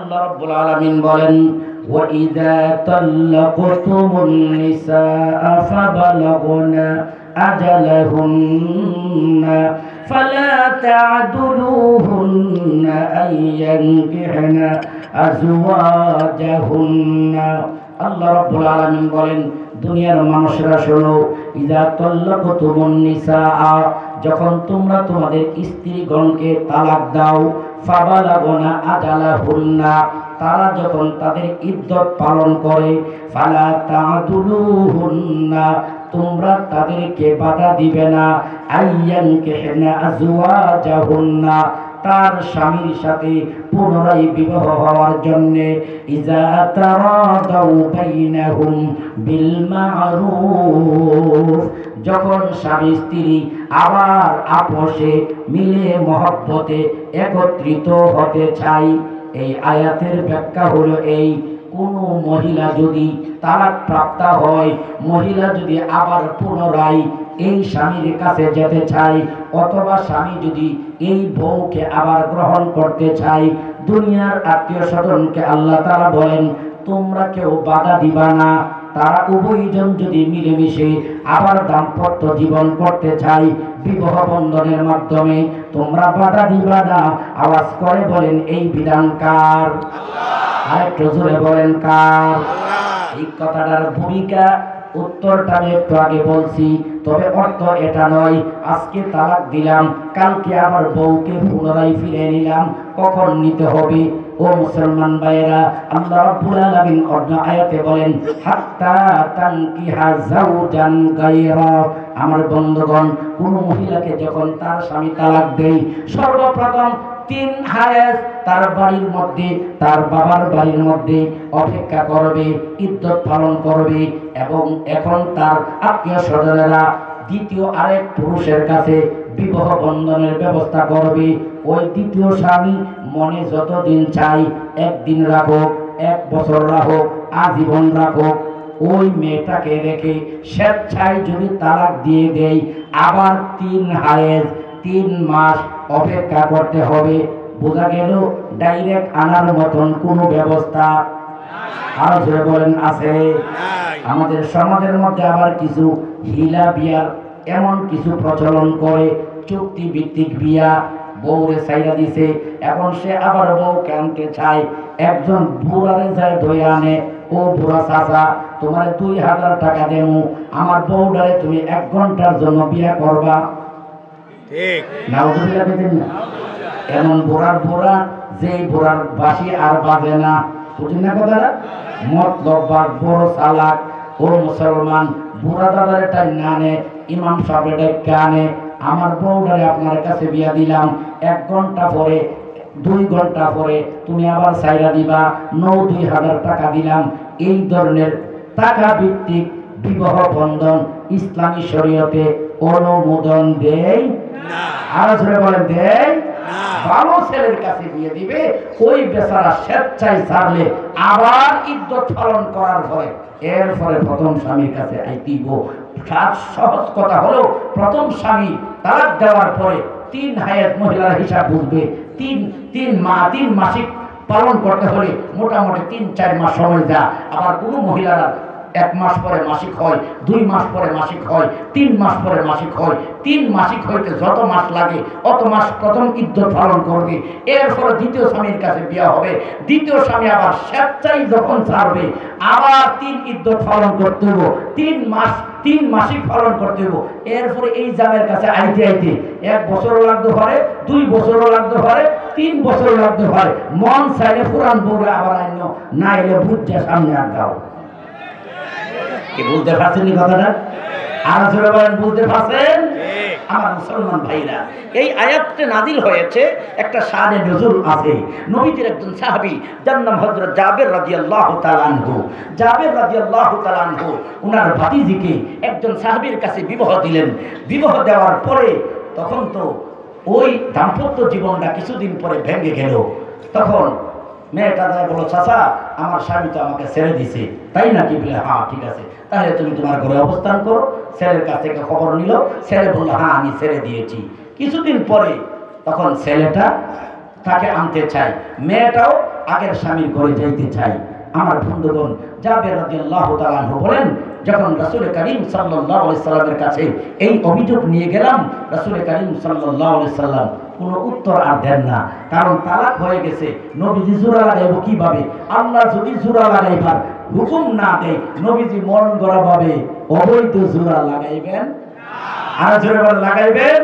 আল্লাহ রাব্বুল আলামিন বলেন ওয়াইযা তাল্লাকতুমুন নিসা ফাবালাগনা আজালাহুন্না ফালা তা'দুলুহুন্না আইয়ানকিহনা আজওয়াজাহুন্না। আল্লাহ রাব্বুল আলামিন বলেন দুনিয়ার মানুষেরা শোনো, ইযা তাল্লাকতুমুন নিসা, যখন তোমরা তোমাদের স্ত্রীগণকে তালাক দাও, ফাবালাগনা আজালাহুন্না, তারা যখন তাদের ইদ্যত পালন করে, ফালা তা'দুলুহুন্না, তোমরা তাদেরকে বাধা দিবে না, আইয়ানকিহনা আজওয়াজাহুন্না, তার স্বামীর সাথে পুনরায় বিবাহ হওয়ার জন্য। ইযা তারাদাউ বাইনাহুম বিল মা'রুফ, যখন স্বামী স্ত্রী আবার আপোষে মিলে মহব্বতে একত্রিত হতে চায়। এই আয়াতের ব্যাখ্যা হলো এই, কোন মহিলা যদি তালাক প্রাপ্ত হয়, মহিলা যদি আবার পুনরায় এই স্বামীর কাছে যেতে চায়, অথবা স্বামী যদি এই বউকে আবার গ্রহণ করতে চায়, দুনিয়ার আত্মীয় স্বজনকে আল্লাহ তাআলা বলেন তোমরা কেউ বাধা দিবা না। তারা উভয়জন যদি মিলেমিশে আবার দাম্পত্য জীবন করতে চায় বিবাহ বন্ধনের মাধ্যমে, তোমরা বাধা দিবা না। আওয়াজ করে বলেন এই বিধান কার? আরেকটু জোরে বলেন কার? এই কথাটার ভূমিকা উত্তরটা আমি একটু আগে বলছি, তবে অর্থ এটা নয় আজকে তালাক দিলাম কালকে আবার বউকে পুনরায় ফিরে নিলাম। কখন নিতে হবে? ও মুসলমান ভাইয়েরা, আল্লাহ রাব্বুল আলামিন অন্য আয়াতে বলেন হাত্তা তানকিহা যাওজান গায়রা। আমার বন্ধুগণ, কোন মহিলাকে যখন তার স্বামী তালাক দেয়, সর্বপ্রথম 3 হায়াত তার বাড়ির মধ্যে, তার বাবার বাড়ির মধ্যে অপেক্ষা করবে, ইদ্যত পালন করবে, এবং এখন তার আত্মীয় স্বজনেরা দ্বিতীয় আরেক পুরুষের কাছে বিবাহ বন্ধনের ব্যবস্থা করবে। ওই দ্বিতীয় স্বামী মনে যতদিন চাই, 1 দিন রাখুক, 1 বছর রাখুক, আজীবন রাখুক, ওই মেয়েটাকে রেখে স্বেচ্ছায় যদি তালাক দিয়ে দেয়, আবার 3 হায়েজ 3 মাস অপেক্ষা করতে হবে। বোঝা গেল ডাইরেক্ট আনার মতন কোনো ব্যবস্থা আর জোরে বলেন আছে? আমাদের সমাজের মধ্যে আবার কিছু হিলা বিয়ার এমন কিছু প্রচলন করে, চুক্তি ভিত্তিক বিয়া। বউরে ছাইরা দিছে, এখন সে আবার বউকে আনতে চায়, একজন বুড়ারে যায় ধরে আনে, ও বুড়া চাচা তোমার 2000 টাকা দেবো, আমার বউটারে তুমি 1 ঘন্টার জন্য বিয়া করবা। ঠিক নাউজুবিল্লাহ বলেন না? এমন বুড়া যে বুড়ার বাঁশি আর বাজে না, বুঝেন না কথাটা? মতলব বড় চালাক। ও মুসলমান, বুড়া দাদার এটা নানে ইমাম সাহেব এটা আনে, আমার বউটারে আপনার কাছে বিয়া দিলাম, 1 ঘন্টা পরে 2 ঘন্টা পরে তুমি আবার ছাইরা দিবা, 9-2000 টাকা দিলাম। এই ধরনের টাকা ভিত্তিক বিবাহ বন্ধন ইসলামী শরীয়তে অনুমোদন দেয় না। আর জোরে বলেন দেয় না। ভালো ছেলের কাছে বিয়ে দিবে, ওই বেচারা স্বেচ্ছায় ছাড়লে আবার ইদ্যত পালন করার পরে এরপরে প্রথম স্বামীর কাছে আইতিব। সহজ কথা হলো, প্রথম স্বামী তালাক দেওয়ার পরে 3 হায়াত মহিলার হিসাব বুঝবে। 3 মাসিক পালন করতে হলে মোটামুটি 3-4 মাস সময় যা। আবার কোনো মহিলারা 1 মাস পরে মাসিক হয়, 2 মাস পরে মাসিক হয়, 3 মাস পরে মাসিক হয়। 3 মাসিক হইতে যত মাস লাগে অত মাস প্রথম ইদ্যত পালন করবে। এরপরে দ্বিতীয় স্বামীর কাছে বিয়ে হবে। দ্বিতীয় স্বামী আবার স্বেচ্ছায় যখন ছাড়বে, আবার 3 ইদ্যত পালন করতে হবে, 3 মাসিক পালন করতে হবে। এরপরে এই জামের কাছে আইতে 1 বছরও লাগতে পারে, 2 বছরও লাগতে পারে, 3 বছরও লাগতে পারে। মন চাইলে পুরান বউরে আবার আইন, না এলে বুঝছে সামনে আর গাও। কি বুঝতে পারছেন কথাটা? আর জোরে বলেন বুঝতে পারছেন? আমার মুসলমান ভাইরা, এই আয়াতটা নাজিল হয়েছে, একটা শানে নজুল আছে। নবীজির একজন সাহাবী, যার নাম হযরত জাবের রাদিয়াল্লাহু তাআলা আনহু। জাবের রাদিয়াল্লাহু তাআলা আনহু ওনার ভাতিজিকে একজন সাহাবীর কাছে বিবাহ দিলেন। বিবাহ দেওয়ার পরে তখন তো ওই দাম্পত্য জীবনটা কিছুদিন পরে ভেঙে গেল। তখন মেয়েটা যায় বলো, চাচা আমার স্বামী তো আমাকে ছেড়ে দিছে। তাই নাকি? বলে হ্যাঁ ঠিক আছে, তাহলে তুমি তোমার ঘরে অবস্থান করো। ছেলের কাছ থেকে খবর নিল, ছেলে বললো হ্যাঁ আমি ছেড়ে দিয়েছি। কিছুদিন পরে তখন ছেলেটা তাকে আনতে চায়, মেয়েটাও আগের স্বামীর ঘরে যাইতে চাই। আমার বন্ধুগণ, জাবের রাদিয়াল্লাহু তাআলা আনহু বলেন, যখন রাসূল করিম সাল্লাল্লাহু আলাইহি সাল্লামের কাছে এই অভিযোগ নিয়ে গেলাম, রাসূল করিম সাল্লাল্লাহু আলাইহি সাল্লাম কোনো উত্তর আর দেন না, কারণ তালাক হয়ে গেছে। নবীজি জোড়া লাগাইব কিভাবে? আল্লাহ যদি জোড়া লাগাইবার হুকুম না দেয়, নবীজি মন গড়া ভাবে অবৈধ জোড়া লাগাইবেন আর জোড়া লাগাইবেন।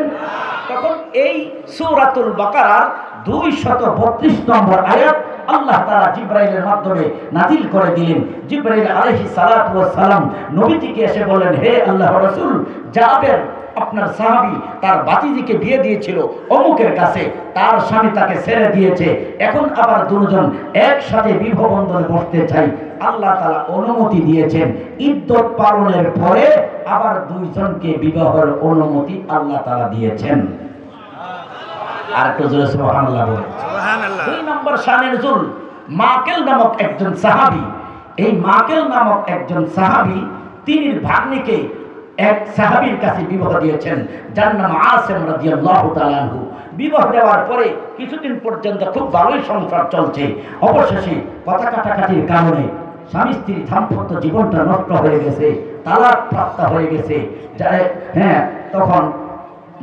তখন এই সূরাতুল বাকারার 232 নম্বর আয়াত আল্লাহ তাআলা জিবরাইলের মাধ্যমে নাজিল করে দিলেন। জিবরাইল আলাইহিস সালাতু ওয়াস সালাম নবীজিকে এসে বলেন, হে আল্লাহর রাসূল, জাবের আপনার সাহাবী তার ভাতিজিকে বিয়ে দিয়েছিল অমুকের কাছে, তার স্বামী তাকে ছেড়ে দিয়েছে, এখন আবার দুজন একসাথে বিবাহ বন্ধনে বসতে চাই। আল্লাহ তাআলা অনুমতি দিয়েছেন, ইদ্যত পালনের পরে আবার দুইজনকে বিবাহের অনুমতি আল্লাহ তাআলা দিয়েছেন। আর একটু জোরে সুবহানাল্লাহ বলেন। সুবহানাল্লাহ। 2 নম্বর শানে নজুল, মাকেল নামক একজন সাহাবী, এই মাকেল নামক একজন সাহাবী তিনি ভাগ্নিকে এক সাহাবীর কাছে বিবাহ দিয়েছেন, যার নাম আসিম রাদিয়াল্লাহু তাআলা আনহু। বিবাহ দেওয়ার পরে কিছুদিন পর্যন্ত খুব ভালোই সংসার চলছে। অবশেষে কথা কাটাকাটির কারণে স্বামী স্ত্রীর দাম্পত্য জীবনটা নষ্ট হয়ে গেছে, তালাক প্রাপ্ত হয়ে গেছে। হ্যাঁ, তখন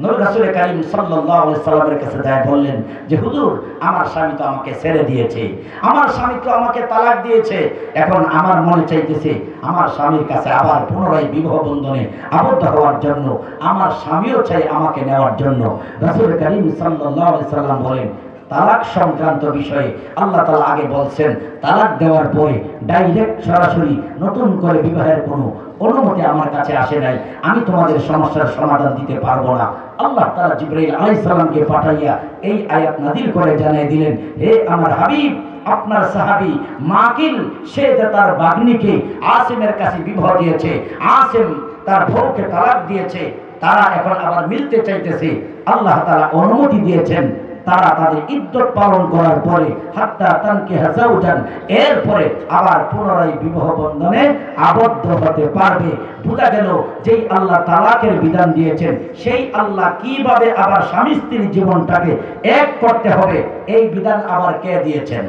নবী রাসূল করিম সাল্লাল্লাহু আলাইহি সাল্লামের কাছে যায়, বললেন যে হুজুর, আমার স্বামী তো আমাকে ছেড়ে দিয়েছে, আমার স্বামী তো আমাকে তালাক দিয়েছে, এখন আমার মনে চাইতেছে আমার স্বামীর কাছে আবার পুনরায় বিবাহ বন্ধনে আবদ্ধ হওয়ার জন্য, আমার স্বামীও চাই আমাকে নেওয়ার জন্য। রাসূল করিম সাল্লাল্লাহু আলাইহি সাল্লাম বলেন, তালাক সংক্রান্ত বিষয়ে আল্লাহ তাআলা আগে বলছেন, তালাক দেওয়ার পরে ডাইরেক্ট সরাসরি নতুন করে বিবাহের কোনো অনুমতি আমার কাছে আসে নাই, আমি তোমাদের সমস্যার সমাধান দিতে পারবো না। আল্লাহ তাআলা জিবরাইল আলাইহিস সালামকে পাঠাইয়া এই আয়াত নাযিল করে জানিয়ে দিলেন, হে আমার হাবিব, আপনার সাহাবী মাকিল সে যে তার ভাগ্নিকে আসিমের কাছে বিবাহ দিয়েছে, আসিম তার বউকে তালাক দিয়েছে, তারা এখন আবার মিলতে চাইতেছে। আল্লাহ তাআলা অনুমতি দিয়েছেন তারা তাদের ইদ্যত পালন করার পরে হাত্তা তানকিহা যাওজান, এরপরে আবার পুনরায় বিবাহ বন্ধনে আবদ্ধ হতে পারবে। বোঝা গেল যেই আল্লাহ তালাকের বিধান দিয়েছেন, সেই আল্লাহ কিভাবে আবার স্বামী স্ত্রীর জীবনটাকে এক করতে হবে এই বিধান আবার কে দিয়েছেন?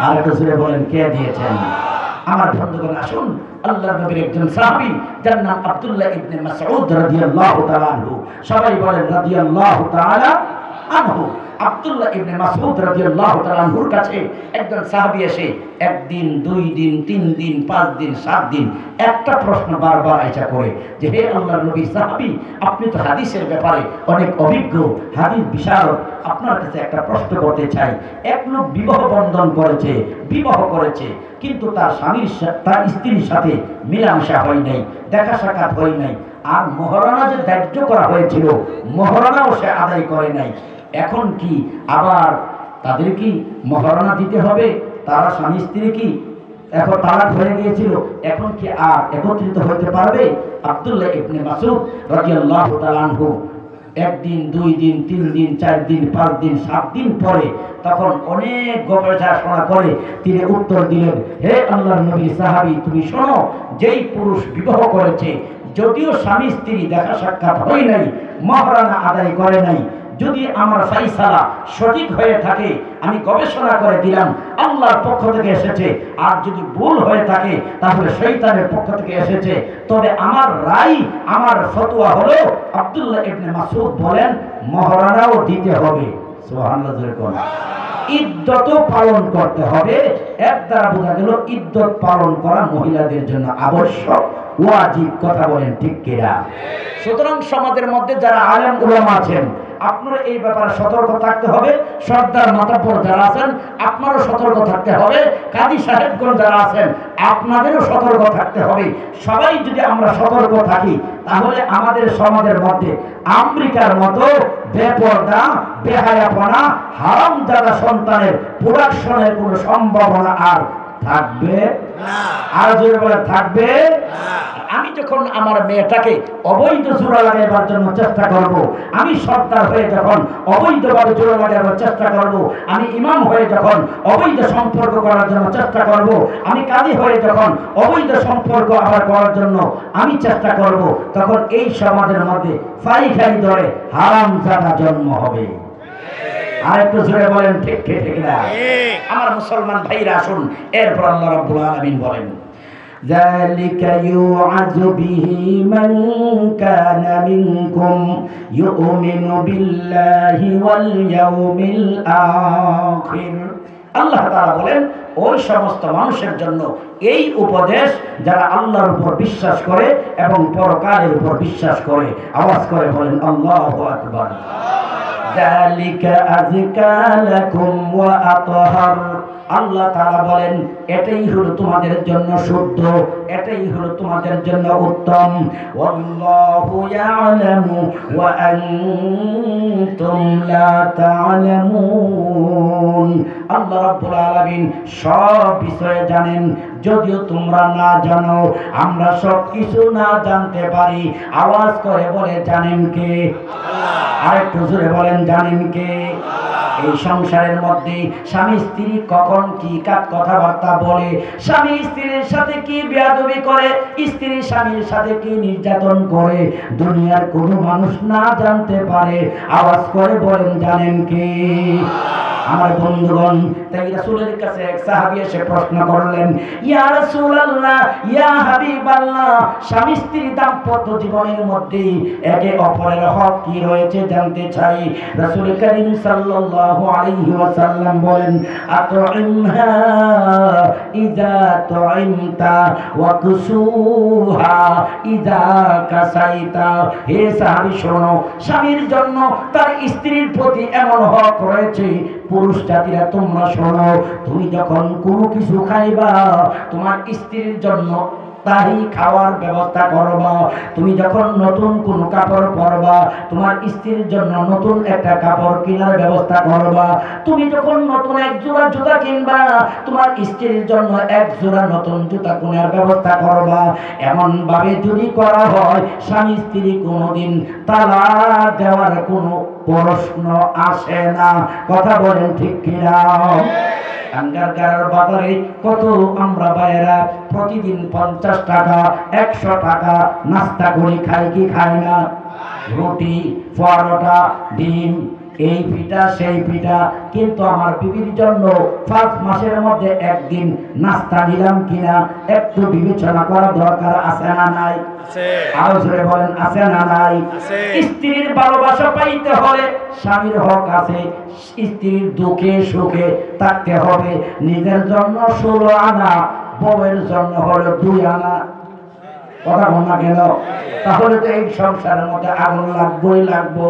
আর একটু জোরে বলেন, কে দিয়েছেন? আমার বন্ধুগণ, আসুন আল্লাহর নবীর একজন সাহাবী যার নাম আব্দুল্লাহ ইবনে মাসউদ রাদিয়াল্লাহু তাআলা আনহু, সবাই বলেন রাদিয়াল্লাহু তাআলা আনহু। আব্দুল্লাহ ইবনে মাসউদ রাদিয়াল্লাহু তাআলা আনহুর কাছে একজন সাহাবী এসে একদিন, 2 দিন, 3 দিন, 5 দিন, 7 দিন একটা প্রশ্ন বারবার আইসা করে যে, হে আল্লাহর নবীর সাহাবী, আপনি তো হাদিসের ব্যাপারে অনেক অভিজ্ঞ, হাদিস বিশারদ, আপনার কাছে একটা প্রশ্ন করতে চাই। এক লোক বিবাহ বন্ধন করেছে, বিবাহ করেছে, কিন্তু তার স্ত্রীর সাথে মিলামেশা হয় নাই, দেখা সাক্ষাৎ হয় নাই, আর মহারণা যে ধার্য করা হয়েছিল মহারণাও সে আদায় করে নাই। এখন কি আবার তাদের কি মহারণা দিতে হবে? তারা স্বামী স্ত্রী কি এখন তালাক হয়ে গিয়েছিল, এখন কি আর একত্রিত হতে পারবে? আব্দুল্লাহ ইবনে মাসউদ রাদিয়াল্লাহু তাআলা আনহু একদিন, 2 দিন, 3 দিন, 4 দিন, 5 দিন, 7 দিন পরে তখন অনেক গবেষণা করে তিনি উত্তর দিলেন, হে আল্লাহর নবী সাহাবী, তুমি শোনো, যেই পুরুষ বিবাহ করেছে, যদিও স্বামী স্ত্রী দেখা সাক্ষাৎ হয় নাই, মহারণা আদায় করে নাই, যদি আমার ফাইসালা সঠিক হয়ে থাকে, আমি গবেষণা করে দিলাম আল্লাহর পক্ষ থেকে এসেছে, আর যদি ভুল হয়ে থাকে তাহলে শয়তানের পক্ষ থেকে এসেছে, তবে আমার রায়, আমার ফতোয়া হলো, আব্দুল্লাহ ইবনে মাসউদ বলেন, মহারণাও দিতে হবে। সুবহানাল্লাহ। ইদ্যত পালন করতে হবে। এর দ্বারা বোঝা গেল ইদ্যত পালন করা মহিলাদের জন্য আবশ্যক, ওয়াজিব। কথা বলেন ঠিক কিনা? সুতরাং সমাজের মধ্যে যারা আলেম উলামা আছেন, আপনারা এই ব্যাপারে সতর্ক থাকতে হবে। সর্দার মাতাব্বর যারা আছেন, আপনারও সতর্ক থাকতে হবে। কাজী সাহেবগণ যারা আছেন, আপনাদেরও সতর্ক থাকতে হবে। সবাই যদি আমরা সতর্ক থাকি, তাহলে আমাদের সমাজের মধ্যে আমেরিকার মতো বেপরদা, বেহায়াপনা, হারামজাদা সন্তানের প্রোডাকশনের কোনো সম্ভাবনা আর থাকবে না। আর জোরে বলে থাকবে না। আমি যখন আমার মেয়েটাকে অবৈধ জোড়া লাগাইবার জন্য চেষ্টা করব, আমি সর্দার হয়ে যখন অবৈধভাবে জোড়া লাগাবার চেষ্টা করব, আমি ইমাম হয়ে যখন অবৈধ সম্পর্ক করার জন্য চেষ্টা করব, আমি কাজী হয়ে যখন অবৈধ সম্পর্ক আবার করার জন্য আমি চেষ্টা করব, তখন এই সমাজের মধ্যে ফাইখাই ধরে হারামজাদা জন্ম হবে। আর একটু জোরে বলেন ঠিক ঠিক ঠিক না? আমার মুসলমান ভাইরা আসুন, এরপর আল্লাহ রাব্বুল আলামিন বলেন ذلك يوعظ به من كان منكم يؤمن بالله واليوم الآخر। আল্লাহ তাআলা বলেন ওই সমস্ত মানুষের জন্য এই উপদেশ যারা আল্লাহর উপর বিশ্বাস করে এবং পরকালের উপর বিশ্বাস করে। আওয়াজ করে বলেন আল্লাহু আকবার। যালিকা আযকা লাকুম ওয়া আতহার। আল্লাহ তাআলা বলেন এটাই হলো তোমাদের জন্য শুদ্ধ, এটাই হলো তোমাদের জন্য উত্তম। ওয়াল্লাহু ইয়ালামু ওয়া আনতুম লা তা'লামুন। আল্লাহ রাব্বুল আলামিন সব বিষয়ে জানেন, যদিও তোমরা না জানো। আমরা সব কিছু না জানতে পারি। আওয়াজ করে বলে জানেন কে? আল্লাহ। আরেকটু জোরে বলেন জানেন কে? এই সংসারের মধ্যে স্বামী স্ত্রী কখন কি কাজ কথাবার্তা বলে, স্বামী স্ত্রীর সাথে কি বেয়াদবি করে, স্ত্রী স্বামীর সাথে কি নির্যাতন করে, দুনিয়ার কোনো মানুষ না জানতে পারে। আওয়াজ করে বলেন জানেন কে? আমার বন্ধুগণ, তাই রাসূলের কাছে এক সাহাবী এসে প্রশ্ন করলেন, ইয়া রাসূলুল্লাহ, ইয়া হাবিবাল্লাহ, স্বামী স্ত্রী দাম্পত্য জীবনের মধ্যে একে অপরের হক কি রয়েছে জানতে চাই। রাসূল করিম সাল্লাল্লাহু আলাইহি ওয়াসাল্লাম বলেন, আত'ইমহা ইযা তু'ইমতা ওয়া কুসুহা ইযা কাসাইতা। হে সাহাবী শোনো, স্বামীর জন্য তার স্ত্রীর প্রতি এমন হক রয়েছে। পুরুষ জাতিরা তোমরা শোনো, তুমি যখন কোনো কিছু খাইবা তোমার স্ত্রীর জন্য তাই খাওয়ার ব্যবস্থা করবা। তুমি যখন নতুন কোন কাপড় পরবা তোমার স্ত্রীর জন্য নতুন একটা কাপড় কেনার ব্যবস্থা করবা। তুমি যখন নতুন এক জোড়া জুতা কিনবা তোমার স্ত্রীর জন্য এক জোড়া নতুন জুতা কেনার ব্যবস্থা করবা। এমন ভাবে যদি করা হয় স্বামী স্ত্রী কোনোদিন তালাক দেওয়ার কোনো প্রশ্ন আসে না। কথা বলেন ঠিক কিনা? আঙ্গারগার বাজারে কত আমরা ভাইয়েরা প্রতিদিন 50 টাকা 100 টাকা নাস্তা করে খাই কি খাই না? রুটি, পরোটা, ডিম, এই পিঠা সেই পিঠা। কিন্তু আমার বিবির জন্য 5 মাসের মধ্যে একদিন নাস্তা দিলাম কিনা একটু বিবেচনা করা দরকার আছে না নাই? আরো জোরে বলেন আছে না নাই? স্ত্রীর ভালোবাসা পাইতে হলে স্বামীর হক আছে। স্ত্রীর দুঃখে সুখে থাকতে হবে। নিজের জন্য 16 আনা, বউয়ের জন্য হলো 2 আনা। কথা বল না কেন? তাহলে তো এই সংসারের মধ্যে আগুন লাগবেই লাগবো।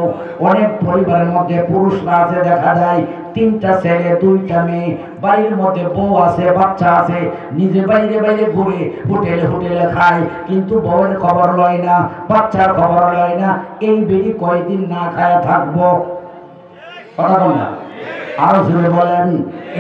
অনেক পরিবারের মধ্যে পুরুষরা আছে দেখা যায় 3টা ছেলে 2টা মেয়ে, বাড়ির মধ্যে বউ আছে বাচ্চা আছে, নিজে বাইরে বাইরে ঘুরে হোটেলে হোটেলে খায়, কিন্তু বউয়ের খবর লয় না, বাচ্চার খবর লয় না। এই বেড়ি কয়দিন না খায় থাকবো? কথা বল না? আরো জোরে বলেন।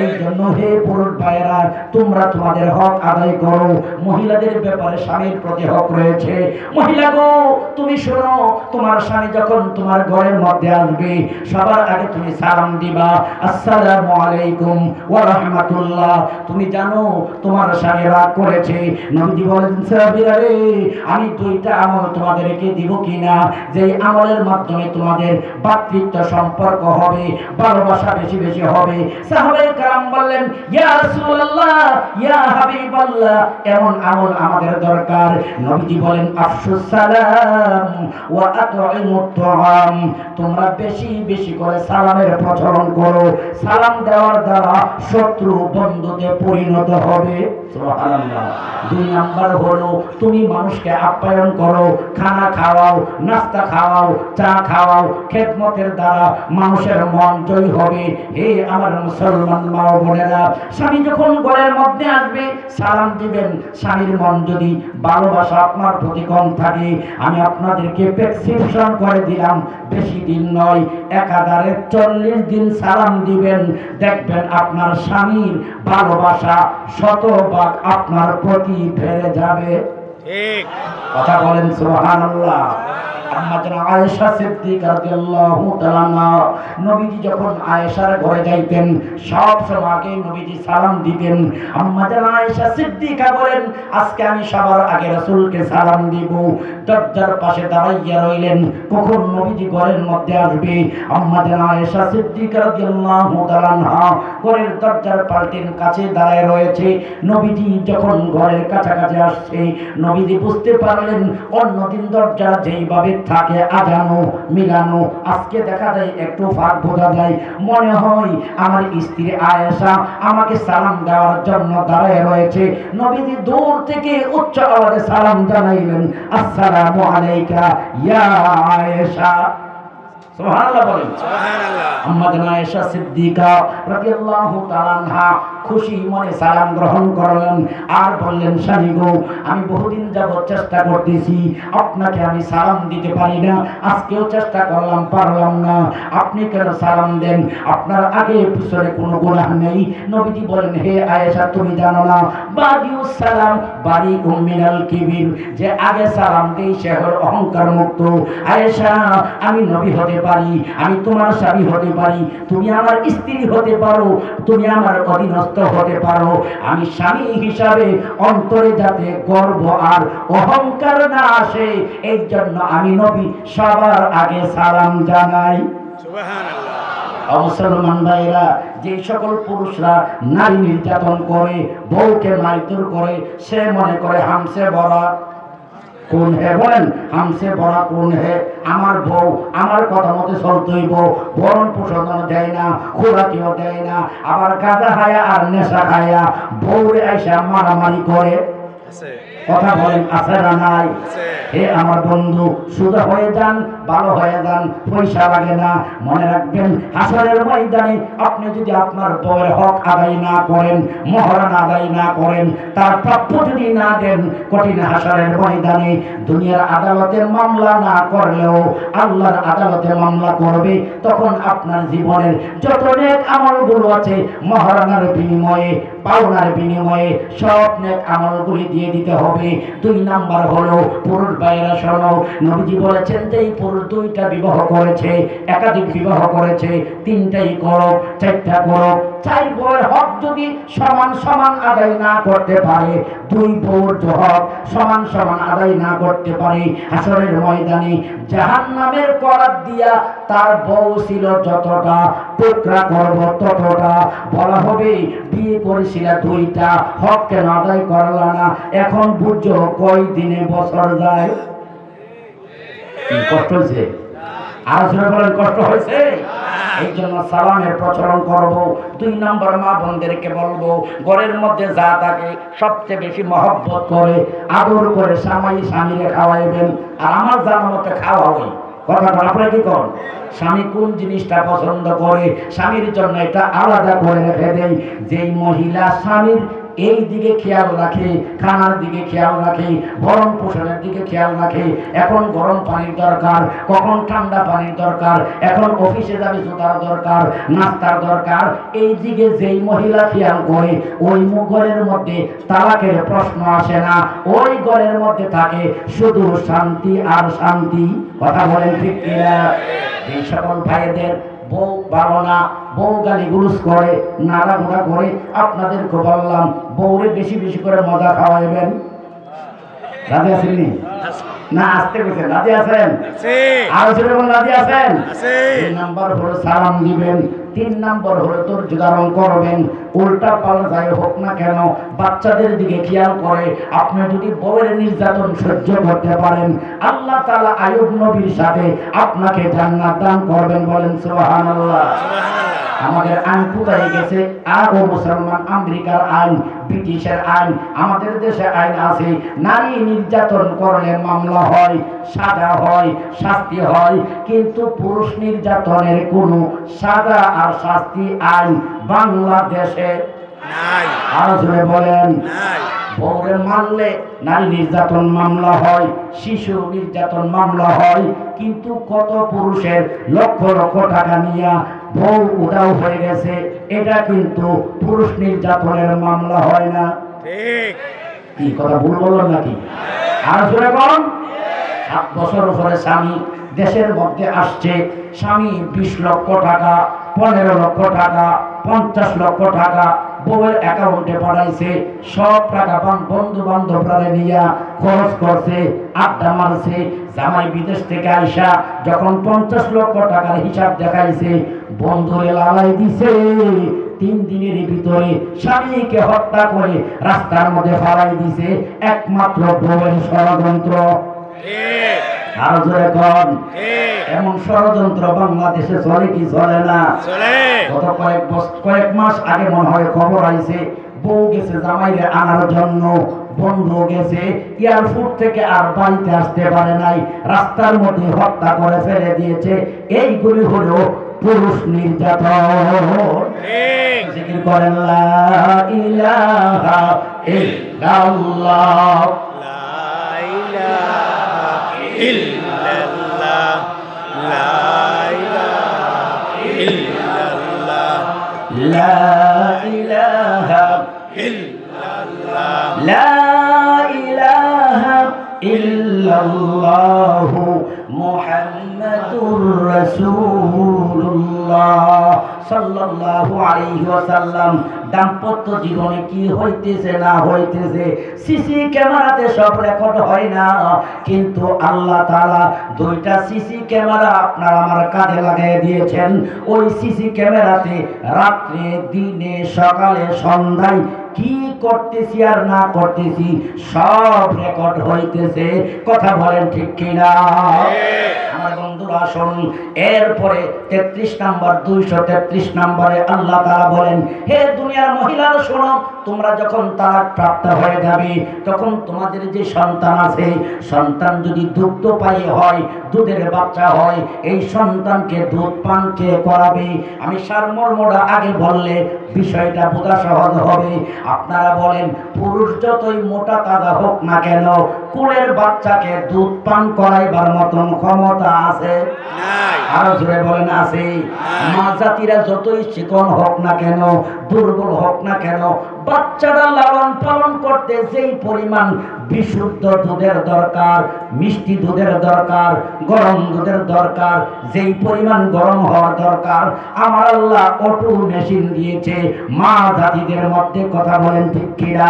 এই জন্য হে পুরুষ ভাইয়েরা তোমরা তোমাদের হক আদায় করো। মহিলাদের ব্যাপারে স্বামীর প্রতি হক রয়েছে। মহিলা গো তুমি শোনো, তোমার স্বামী যখন তোমার ঘরের মধ্যে আসবে সবার আগে তুমি সালাম দিবা, আসসালামু আলাইকুম ওয়া রাহমাতুল্লাহ। তুমি জানো তোমার স্বামী রাগ করেছে, নবীজি বলেন সাহাবীরা রে আমি 2টা আমল তোমাদেরকে দিব কিনা, যেই আমলের মাধ্যমে তোমাদের ভাতৃত্ব সম্পর্ক হবে, ভালোবাসা বেশি বেশি হবে। সাহাবায়ে কেরাম বললেন ইয়া রাসূলুল্লাহ, ইয়া হাবিবাল্লাহ, এমন আমল আমাদের দরকার। নবীজি বলেন আফশুস সালাম ওয়া আত'ইমুত তুআম। তোমরা বেশি বেশি করে সালামের প্রচলন করো। সালাম দেওয়ার দ্বারা শত্রু বন্ধুতে পরিণত হবে। সুবহানাল্লাহ। 2 নাম্বার হলো তুমি মানুষকে আপ্যায়ন করো, খানা খাওয়াও, নাস্তা খাওয়াও, চা খাওয়াও। খেদমতের দ্বারা মানুষের মন জয় হবে। হে আমার মুসলমান মা ও বোনেরা, স্বামী যখন ঘরের মধ্যে আসবে সালাম দিবেন। স্বামীর মন যদি ভালোবাসা আপনার প্রতি কম থাকে, আমি আপনাদেরকে প্রেসক্রিপশন করে দিলাম, বেশি দিন নয়, একাধারে 40 দিন সালাম দিবেন। দেখবেন আপনার স্বামীর ভালোবাসা 100 ভাগ আপনার প্রতি ফিরে যাবে। ঠিক কথা বলেন সুবহানাল্লাহ। আম্মা জান আয়েশা সিদ্দিকা রাদিয়াল্লাহু তাআলা নবীজি যখন আয়েশার ঘরে যাইতেন সব সময় আগে নবীজি সালাম দিতেন। আম্মা জান আয়েশা সিদ্দিকা বলেন আজকে আমি সবার আগে রাসূলকে সালাম দিব। দরজার পাশে দাঁড়াইয়া রইলেন কখন নবীজি ঘরের মধ্যে আসবে। আম্মা জান আয়েশা সিদ্দিকা রাদিয়াল্লাহু তাআলা ঘরের দরজার পাল্টির কাছে দাঁড়ায় রয়েছে। নবীজি যখন ঘরের কাছাকাছি আসছে নবীজি বুঝতে পারলেন অন্যদিন দরজা যেইভাবে থাকে আজানো মিলানো, আজকে দেখা যায় একটু ফাঁক বোঝা যায়। মনে হয় আমার স্ত্রী আয়েশা আমাকে সালাম দেওয়ার জন্য দাঁড়ায় রয়েছে। নবীজি দূর থেকে উচ্চ আওয়াজে সালাম জানাইলেন, আসসালামু আলাইকা ইয়া আয়েশা। সুবহানাল্লাহ বলেন। সুবহানাল্লাহ। আম্মা জান আয়েশা সিদ্দিকা রাদিয়াল্লাহু তাআলা আনহা খুশি মনে সালাম গ্রহণ করলেন আর বললেন, স্বামী গো, আমি বহুদিন যাবত চেষ্টা করতেছি আপনাকে আমি সালাম দিতে পারি না, আজকেও চেষ্টা করলাম পারলাম না, আপনি কেন সালাম দেন? আপনার আগে পিছনে কোনো গুনাহ নেই। নবীজি বলেন, হে আয়েশা, তুমি জানো না বাদিউস সালাম বারিউম মিনাল কিবির, যে আগে সালাম দেই সে হলো অহংকার মুক্ত। আয়েশা, আমি নবী হতে পারি, আমি তোমার স্বামী হতে পারি, তুমি আমার স্ত্রী হতে পারো, তুমি আমার অধীনস্থ হতে পারো, আমি স্বামী হিসাবে অন্তরে যাতে গর্ব আর অহংকার না আসে এই জন্য আমি নবী সবার আগে সালাম জানাই। সুবহানাল্লাহ। মুসলমান ভাইরা, যে সকল পুরুষরা নারী নির্যাতন করে, বউকে মারধর করে, সে মনে করে হামসে বড়া কোন হে, বলেন হামসে বড়া কোন হে, আমার বউ আমার কথা মতো চলতে হইব, বরণ পোষণ দেয় না, খোরাকিও দেয় না, আবার গাঁজা খায়া আর নেশা খায়া বউরে আইসা মারামারি করে। কথা বলেন আছে না নাই? হে আমার বন্ধু, সোজা হয়ে যান, ভালো হয়ে যান, পয়সা লাগে না। মনে রাখবেন হাসরের ময়দানে আপনি যদি আপনার বউয়ের হক আদায় না করেন, মহরান আদায় না করেন, তার প্রাপ্য যদি না দেন, কঠিন হাসরের ময়দানে দুনিয়ার আদালতে মামলা না করলেও আল্লাহর আদালতে মামলা করবে। তখন আপনার জীবনের যত নেক আমলগুলো আছে মহরানার বিনিময়ে, পাওনার বিনিময়ে সব নেক আমলগুলি দিয়ে দিতে হবে। 2 নাম্বার হলো পুরুষ ভাইয়েরা শোনো, নবীজি বলেছেন যে এই পুরুষ 2টা বিবাহ করেছে, একাধিক বিবাহ করেছে, 3টাই করো, 4টা করো। 4 বউয়ের হক যদি সমান সমান আদায় না করতে পারে, 2 বউর হক সমান সমান আদায় না করতে পারে, হাসরের ময়দানে জাহান্নামের করাত দিয়া তার বউ ছিল যতটা, টুকরা করব ততটা। বলা হবে বিয়ে করেছিল 2টা, হক কেন আদায় করলা না? এখন বুঝো কয় দিনে বছর যায়। কষ্ট হয়েছে? আলোচনা করেন, কষ্ট হয়েছে? এই জন্য সালামের প্রচলন করব। 2 নম্বর মা বোনদেরকে বলবো, ঘরের মধ্যে যা থাকে সবচেয়ে বেশি মহব্বত করে আদর করে স্বামীরে খাওয়াইবেন, আর আমার জানা মতে খাওয়াই। কথাটা আপনারা কি করেন? স্বামী কোন জিনিসটা পছন্দ করে স্বামীর জন্য এটা আলাদা করে রেখে দেয়। যেই মহিলা স্বামীর এই দিকে খেয়াল রাখে, খানার দিকে খেয়াল রাখে, ভরণ পোষণের দিকে খেয়াল রাখে, এখন গরম পানির দরকার, কখন ঠান্ডা পানির দরকার, এখন অফিসে যাবে জুতার দরকার, নাস্তার দরকার, এই দিকে যেই মহিলা খেয়াল করে ওই ঘরের মধ্যে তালাকের প্রশ্ন আসে না, ওই ঘরের মধ্যে থাকে শুধু শান্তি আর শান্তি। কথা বলেন ঠিক কিনা? এই সকল ভাইদের বউ ভালো না, বউ গালি গুলুস করে, নাড়াঘোড়া করে, আপনাদেরকে বললাম বউরে বেশি বেশি করে মজা খাওয়াইবেন। রাজি আছেননি? না আসতে গেছেন? রাজি আছেন? আলোচনা রাজি আছেন? 2 নাম্বার হলো সালাম দিবেন, 3 নাম্বার হলো ধৈর্য ধারণ করবেন। উল্টা পাল্টা যাই হোক না কেন বাচ্চাদের দিকে খেয়াল করে আপনি যদি বউয়ের নির্যাতন সহ্য করতে পারেন, আল্লাহ তাআলা আইয়ুব নবীর সাথে আপনাকে জান্নাত দান করবেন। বলেন সুবহানাল্লাহ। আমাদের আইন কোথায় গেছে? আর ও মুসলমান, আমেরিকার আইন, ব্রিটিশের আইন, আমাদের দেশে আইন আছে, নারী নির্যাতন করলে মামলা হয়, সাজা হয়, শাস্তি হয়, কিন্তু পুরুষ নির্যাতনের কোনো সাজা আর শাস্তি আইন বাংলাদেশে নাই। আর জোরে বলেন নাই। বউরে মারলে নারী নির্যাতন মামলা হয়, শিশু নির্যাতন মামলা হয়, কিন্তু কত পুরুষের লক্ষ লক্ষ টাকা নিয়ে বউ উধাও হয়ে গেছে, এটা কিন্তু পুরুষ নির্যাতনের মামলা হয় না। ঠিক কি কথা ভুল বললাম নাকি? আর জোরে বলুন। 7 বছর পরে স্বামী দেশের মধ্যে আসছে। স্বামী 20 লক্ষ টাকা, 15 লক্ষ টাকা, 50 লক্ষ টাকা বউয়ের অ্যাকাউন্টে পাঠাইছে। সব টাকা বন্ধু বান্ধবরা নিয়ে খরচ করছে, আড্ডা মারছে। জামাই বিদেশ থেকে আইসা যখন 50 লক্ষ টাকার হিসাব দেখাইছে, বন্ধুরে লালাই দিছে। 3 দিনের ভিতরে স্বামীকে হত্যা করে রাস্তার মধ্যে ফালাই দিছে, একমাত্র বউয়ের ষড়যন্ত্র। আর জোরে কোন এমন ষড়যন্ত্র বাংলাদেশে চলে কি চলে না? গত কয়েক মাস আগে মনে হয় খবর আইছে, বউ গেছে জামাইরে আনার জন্য, বন্ধু গেছে এয়ারপোর্ট থেকে আর বাড়িতে আসতে পারে নাই, রাস্তার মধ্যে হত্যা করে ফেলে দিয়েছে। এইগুলি হলো পুরুষ নির্যাতন। জিকির করেন লা ইলাহা ইল্লাল্লাহ, লা ইলাহা ইল্লাল্লাহ, লা ইলাহা ইল্লাল্লাহ, লা ইলাহা ইল্লাল্লাহ, লা ইলাহা ইল্লাল্লাহ মুহাম্মাদুর রাসূলুল্লাহ সাল্লাল্লাহু আলাইহি ওয়াসাল্লাম। দাম্পত্য জীবনে কি হইতেছে না হইতেছে সিসি ক্যামেরাতে সব রেকর্ড হয় না, কিন্তু আল্লাহ তাআলা 2টা সিসি ক্যামেরা আপনার আমার কাঁধে লাগিয়ে দিয়েছেন। ওই সিসি ক্যামেরাতে রাত্রে দিনে সকালে সন্ধ্যায় কি করতেছি আর না করতেছি সব রেকর্ড হইতেছে। কথা বলেন ঠিক কিনা? আমার বন্ধুরা শুনুন, এরপরে 33 নম্বর 233 নম্বরে আল্লাহ তাআলা বলেন, হে দুনিয়ার মহিলারা শোনো, তোমরা যখন তালাক প্রাপ্ত হয়ে যাবে তখন তোমাদের যে সন্তান আছে, সন্তান যদি দুগ্ধপায়ী হয়, দুধের বাচ্চা হয়, এই সন্তানকে দুধ পান কে করাবে? আমি সারমর্মটা আগে বললে বিষয়টা বোঝা সহজ হবে। আপনারা বলেন, পুরুষ যতই মোটা তাজা হোক না কেন, কোলের বাচ্চাকে দুধ পান করাইবার মতন ক্ষমতা আছে? আরো জোরে বলেন আছে? মা জাতিরা যতই চিকন হোক না কেন, দুর্বল হোক না কেন, বাচ্চারা লালন পালন করতে যেই পরিমাণ বিশুদ্ধ দুধের দরকার, মিষ্টি দুধের দরকার, গরম দুধের দরকার, যেই পরিমাণ গরম হওয়ার দরকার, আমার আল্লাহ অটো মেশিন দিয়েছে মা জাতিদের মধ্যে। কথা বলেন ঠিক কিনা?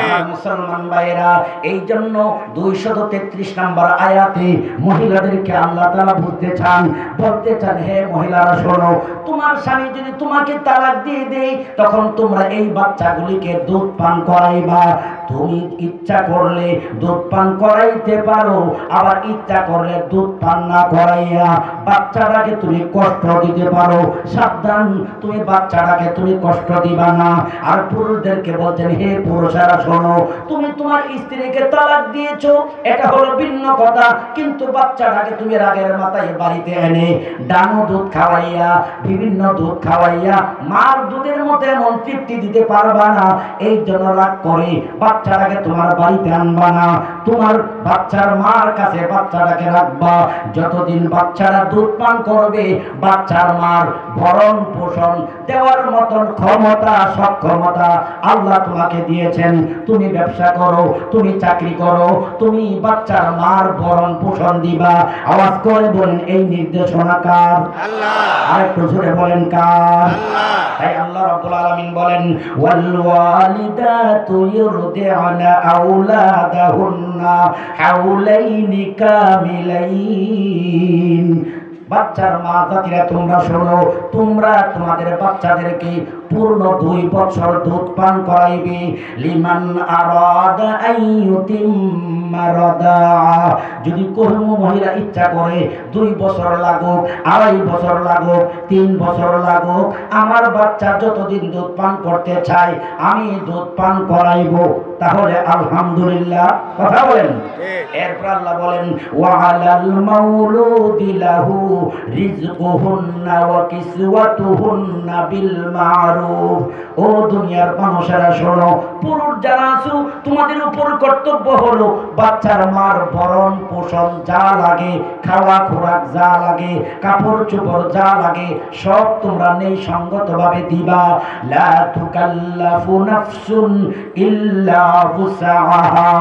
আমার মুসলমান ভাইরা, এই জন্য 233 নম্বর আয়াতে মহিলাদেরকে আল্লাহ তাআলা বুঝতে চান, বলতে চান, হে মহিলারা শোনো, তোমার স্বামী যদি তোমাকে তালাক দিয়ে দেয় তখন তোমরা এই বাচ্চাগুলিকে দুধ পান করাইবা। তুমি ইচ্ছা করলে দুধ পান করাইতে পারো, আবার ইচ্ছা করলে দুধ পান না করাইয়া বাচ্চাটাকে তুমি কষ্ট দিতে পারো। সাবধান, তুমি বাচ্চাটাকে তুমি কষ্ট দিবা না। আর পুরুষদেরকে বলছেন, হে পুরুষেরা শোনো, তুমি তোমার স্ত্রীকে তালাক দিয়েছো, এটা হলো ভিন্ন কথা, কিন্তু বাচ্চাটাকে তুমি রাগের মাথায় বাড়িতে এনে ডানো দুধ খাওয়াইয়া, বিভিন্ন দুধ খাওয়াইয়া মার দুধের মধ্যে এমন তৃপ্তি দিতে পারবা না। এই জন্য রাগ করে বাচ্চাটাকে তোমার বাড়িতে আনবা না, তোমার বাচ্চার মার কাছে বাচ্চাটাকে রাখবা। যতদিন বাচ্চারা দুধ পান করবে, বাচ্চার মার ভরণ পোষণ দেওয়ার মতন ক্ষমতা সক্ষমতা আল্লাহ তোমাকে দিয়েছেন। তুমি ব্যবসা করো, তুমি চাকরি করো, তুমি বাচ্চার মার ভরণ পোষণ দিবা। আওয়াজ করে বলেন, এই নির্দেশনা কার? আল্লাহ। আরেকটু জোরে বলেন, কার? আল্লাহ। তাই আল্লাহ রাব্বুল আলামিন বলেন, ওয়াল ওয়ালিদাতু ইউরদি'না আওলাদাহুন্না হাওলাইনি কামিলাইন। বাচ্চার মা জাতিরা তোমরা শোনো, তোমরা তোমাদের বাচ্চাদেরকে পূর্ণ 2 বছর দুধ পান করাইবে। লিমান আরাদা আইয়ুতিম্মা রাদা, যদি কোনো মহিলা ইচ্ছা করে 2 বছর লাগুক, 2.5 বছর লাগুক, 3 বছর লাগুক, আমার বাচ্চা যতদিন দুধ পান করতে চায় আমি দুধ পান করাইব, তাহলে আলহামদুলিল্লাহ। কথা বলেন। এরপর আল্লাহ বলেন, ওয়া আলাল মাউলুদি লাহু রিজকুহুন্না ওয়া কিসওয়াতুহুন্না বিল মারুফ। ও দুনিয়ার মানুষেরা শোনো, পুরুষ যারা আছো তোমাদের উপর কর্তব্য হলো বাচ্চার মার ভরণ পোষণ যা লাগে, খাওয়া খোরাক যা লাগে, কাপড় চোপড় যা লাগে সব তোমরা নেই সঙ্গতভাবে দিবা। লা তুকাল্লাফু নাফসুন ইল্লা উসআহা,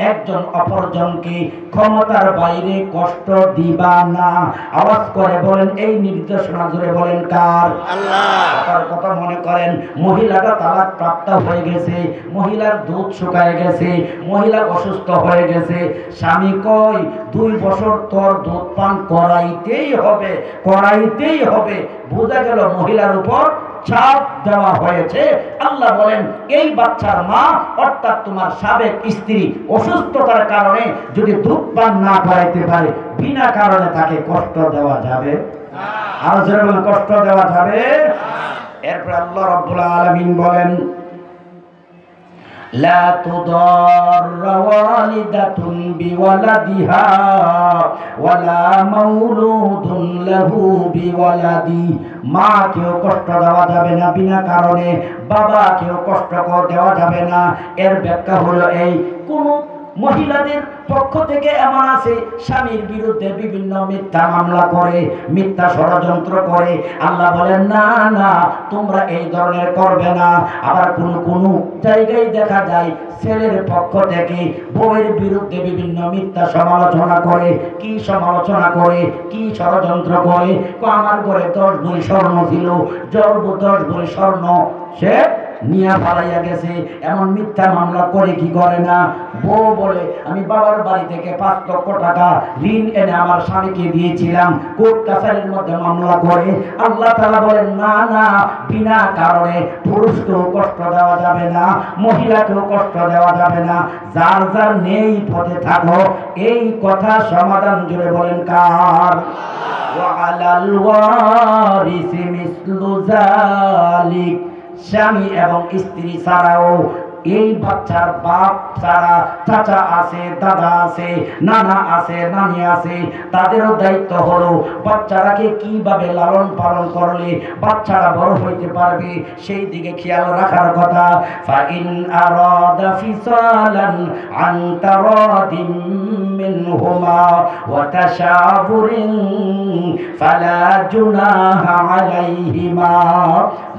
একজন অপরজনকে ক্ষমতার বাইরে কষ্ট দিবা না। আওয়াজ করে বলেন এই নির্দেশনা জুড়ে বলেন কার? আল্লাহ। তার কথা মনে করেন মহিলাটা তালাক প্রাপ্ত হয়ে গেছে, মহিলার দুধ শুকায় গেছে, মহিলা অসুস্থ হয়ে গেছে, স্বামী কয় 2 বছর তোর দুধ পান করাইতেই হবে, করাইতেই হবে। বোঝা গেল মহিলার উপর চাপ দেওয়া হয়েছে। আল্লাহ বলেন এই বাচ্চার মা অর্থাৎ তোমার সাবেক স্ত্রী অসুস্থতার কারণে যদি দুধ পান না করাইতে পারে, বিনা কারণে তাকে কষ্ট দেওয়া যাবে? আর যেরকম কষ্ট দেওয়া যাবে। এরপর আল্লাহ রাব্বুল আলামিন বলেন লা তুদাররা ওয়ালিদাতুন বিওয়ালাদিহা ওয়ালা মাউলুদুন লাহু বিওয়ালাদি। মাকেও কষ্ট দেওয়া যাবে না বিনা কারণে, বাবাকেও কষ্ট দেওয়া যাবে না। এর ব্যাখ্যা হলো এই, কোন মহিলাদের পক্ষ থেকে এমন আছে স্বামীর বিরুদ্ধে বিভিন্ন মিথ্যা মামলা করে, মিথ্যা ষড়যন্ত্র করে। আল্লাহ বলেন না না তোমরা এই ধরনের করবে না। আবার কোন জায়গায় দেখা যায় ছেলের পক্ষ থেকে বউয়ের বিরুদ্ধে বিভিন্ন মিথ্যা সমালোচনা করে। কি সমালোচনা করে, কি ষড়যন্ত্র করে? আমার ঘরে 10 ভরি স্বর্ণ ছিল, 10 ভরি স্বর্ণ সে নিয়ে পালাইয়া গেছে, এমন মিথ্যা মামলা করে কি করে না? বউ বলে আমি বাবার বাড়ি থেকে 5 লক্ষ টাকা ঋণ এনে আমার স্বামীকে দিয়েছিলাম, কোর্ট কাছারির মধ্যে মামলা করে। আল্লাহ তাআলা বলেন না না বিনা কারণে পুরুষকেও কষ্ট দেওয়া যাবে না, মহিলাকেও কষ্ট দেওয়া যাবে না। যার যার নেই পথে থাকো। এই কথা সমাধান জুড়ে বলেন কার? ওয়া আলাল ওয়ারিসি মিসলু যালিক। স্বামী এবং স্ত্রী ছাড়াও এই বাচ্চার বাপ ছাড়া চাচা আছে, দাদা আছে, নানা আছে, নানি আছে, তাদেরও দায়িত্ব হলো বাচ্চাটাকে কিভাবে লালন পালন করলে বাচ্চারা বড় হইতে পারবে সেই দিকে খেয়াল রাখার কথা। ফাইন আরাদা ফিসালান আন তারাদিম মিনহুমা ওয়া তাশাবুরিন ফালা জুনাহা আলাইহিমা।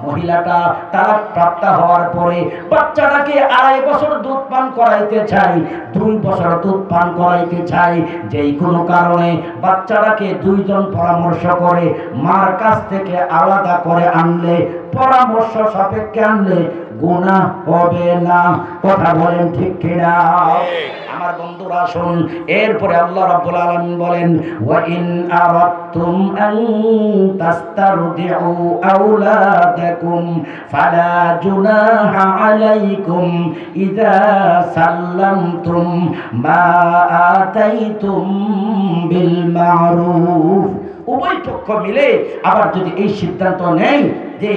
মহিলাটা তালাক প্রাপ্ত হওয়ার পরে বাচ্চাটাকে 2.5 বছর দুধ পান করাইতে চাই, 2 বছর দুধ পান করাইতে চাই, যেই কোনো কারণে বাচ্চাটাকে 2 জন পরামর্শ করে মার কাছ থেকে আলাদা করে আনলে, পরামর্শ সাপেক্ষে আনলে গুনাহ হবে না। কথা বলেন ঠিক কিনা? আমার বন্ধুরা শুন, এরপরে আল্লাহ রাব্বুল আলামিন বলেন ওয়া ইন আরাদতুম আন তাস্তারদিউ আওলাদাকুম ফালা জুনাহা আলাইকুম ইযা সাল্লামতুম মা আতাইতুম বিল মারুফ। উভয় পক্ষ মিলে আবার যদি এই সিদ্ধান্ত নেয় যে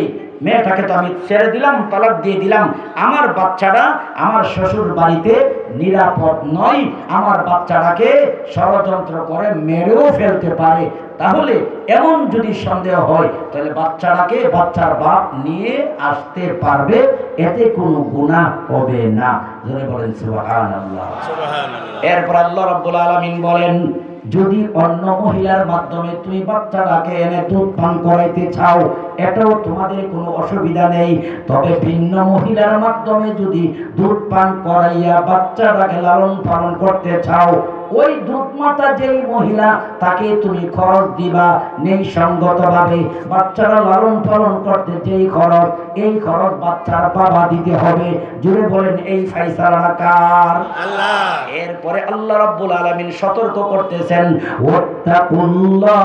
মেয়েটাকে তো আমি ছেড়ে দিলাম, তালাক দিয়ে দিলাম, আমার বাচ্চাটা আমার শ্বশুর বাড়িতে নিরাপদ নয়, আমার বাচ্চাটাকে ষড়যন্ত্র করে মেরেও ফেলতে পারে, তাহলে এমন যদি সন্দেহ হয় তাহলে বাচ্চাটাকে বাচ্চার বাপ নিয়ে আসতে পারবে, এতে কোনো গুনাহ হবে না। জোরে বলেন সুবহানাল্লাহ। এরপর আল্লাহ রাব্বুল আলামিন বলেন যদি অন্য মহিলার মাধ্যমে তুমি বাচ্চাটাকে এনে দুধ পান করাইতে চাও, এটাও তোমাদের কোনো অসুবিধা নেই। তবে ভিন্ন মহিলার মাধ্যমে যদি দুধ পান করাইয়া বাচ্চাটাকে লালন পালন করতে চাও, ওই দুধ মাতা যেই মহিলা তাকে তুমি খরচ দিবা নেই সঙ্গতভাবে। বাচ্চারা লালন পালন করতে যেই খরচ, এই খরচ বাচ্চার বাবা দিতে হবে। জুড়ে বলেন এই ফায়সালা কার? আল্লাহ। এরপরে আল্লাহ রাব্বুল আলামিন সতর্ক করতেছেন ওয়াত্তাকুল্লাহ,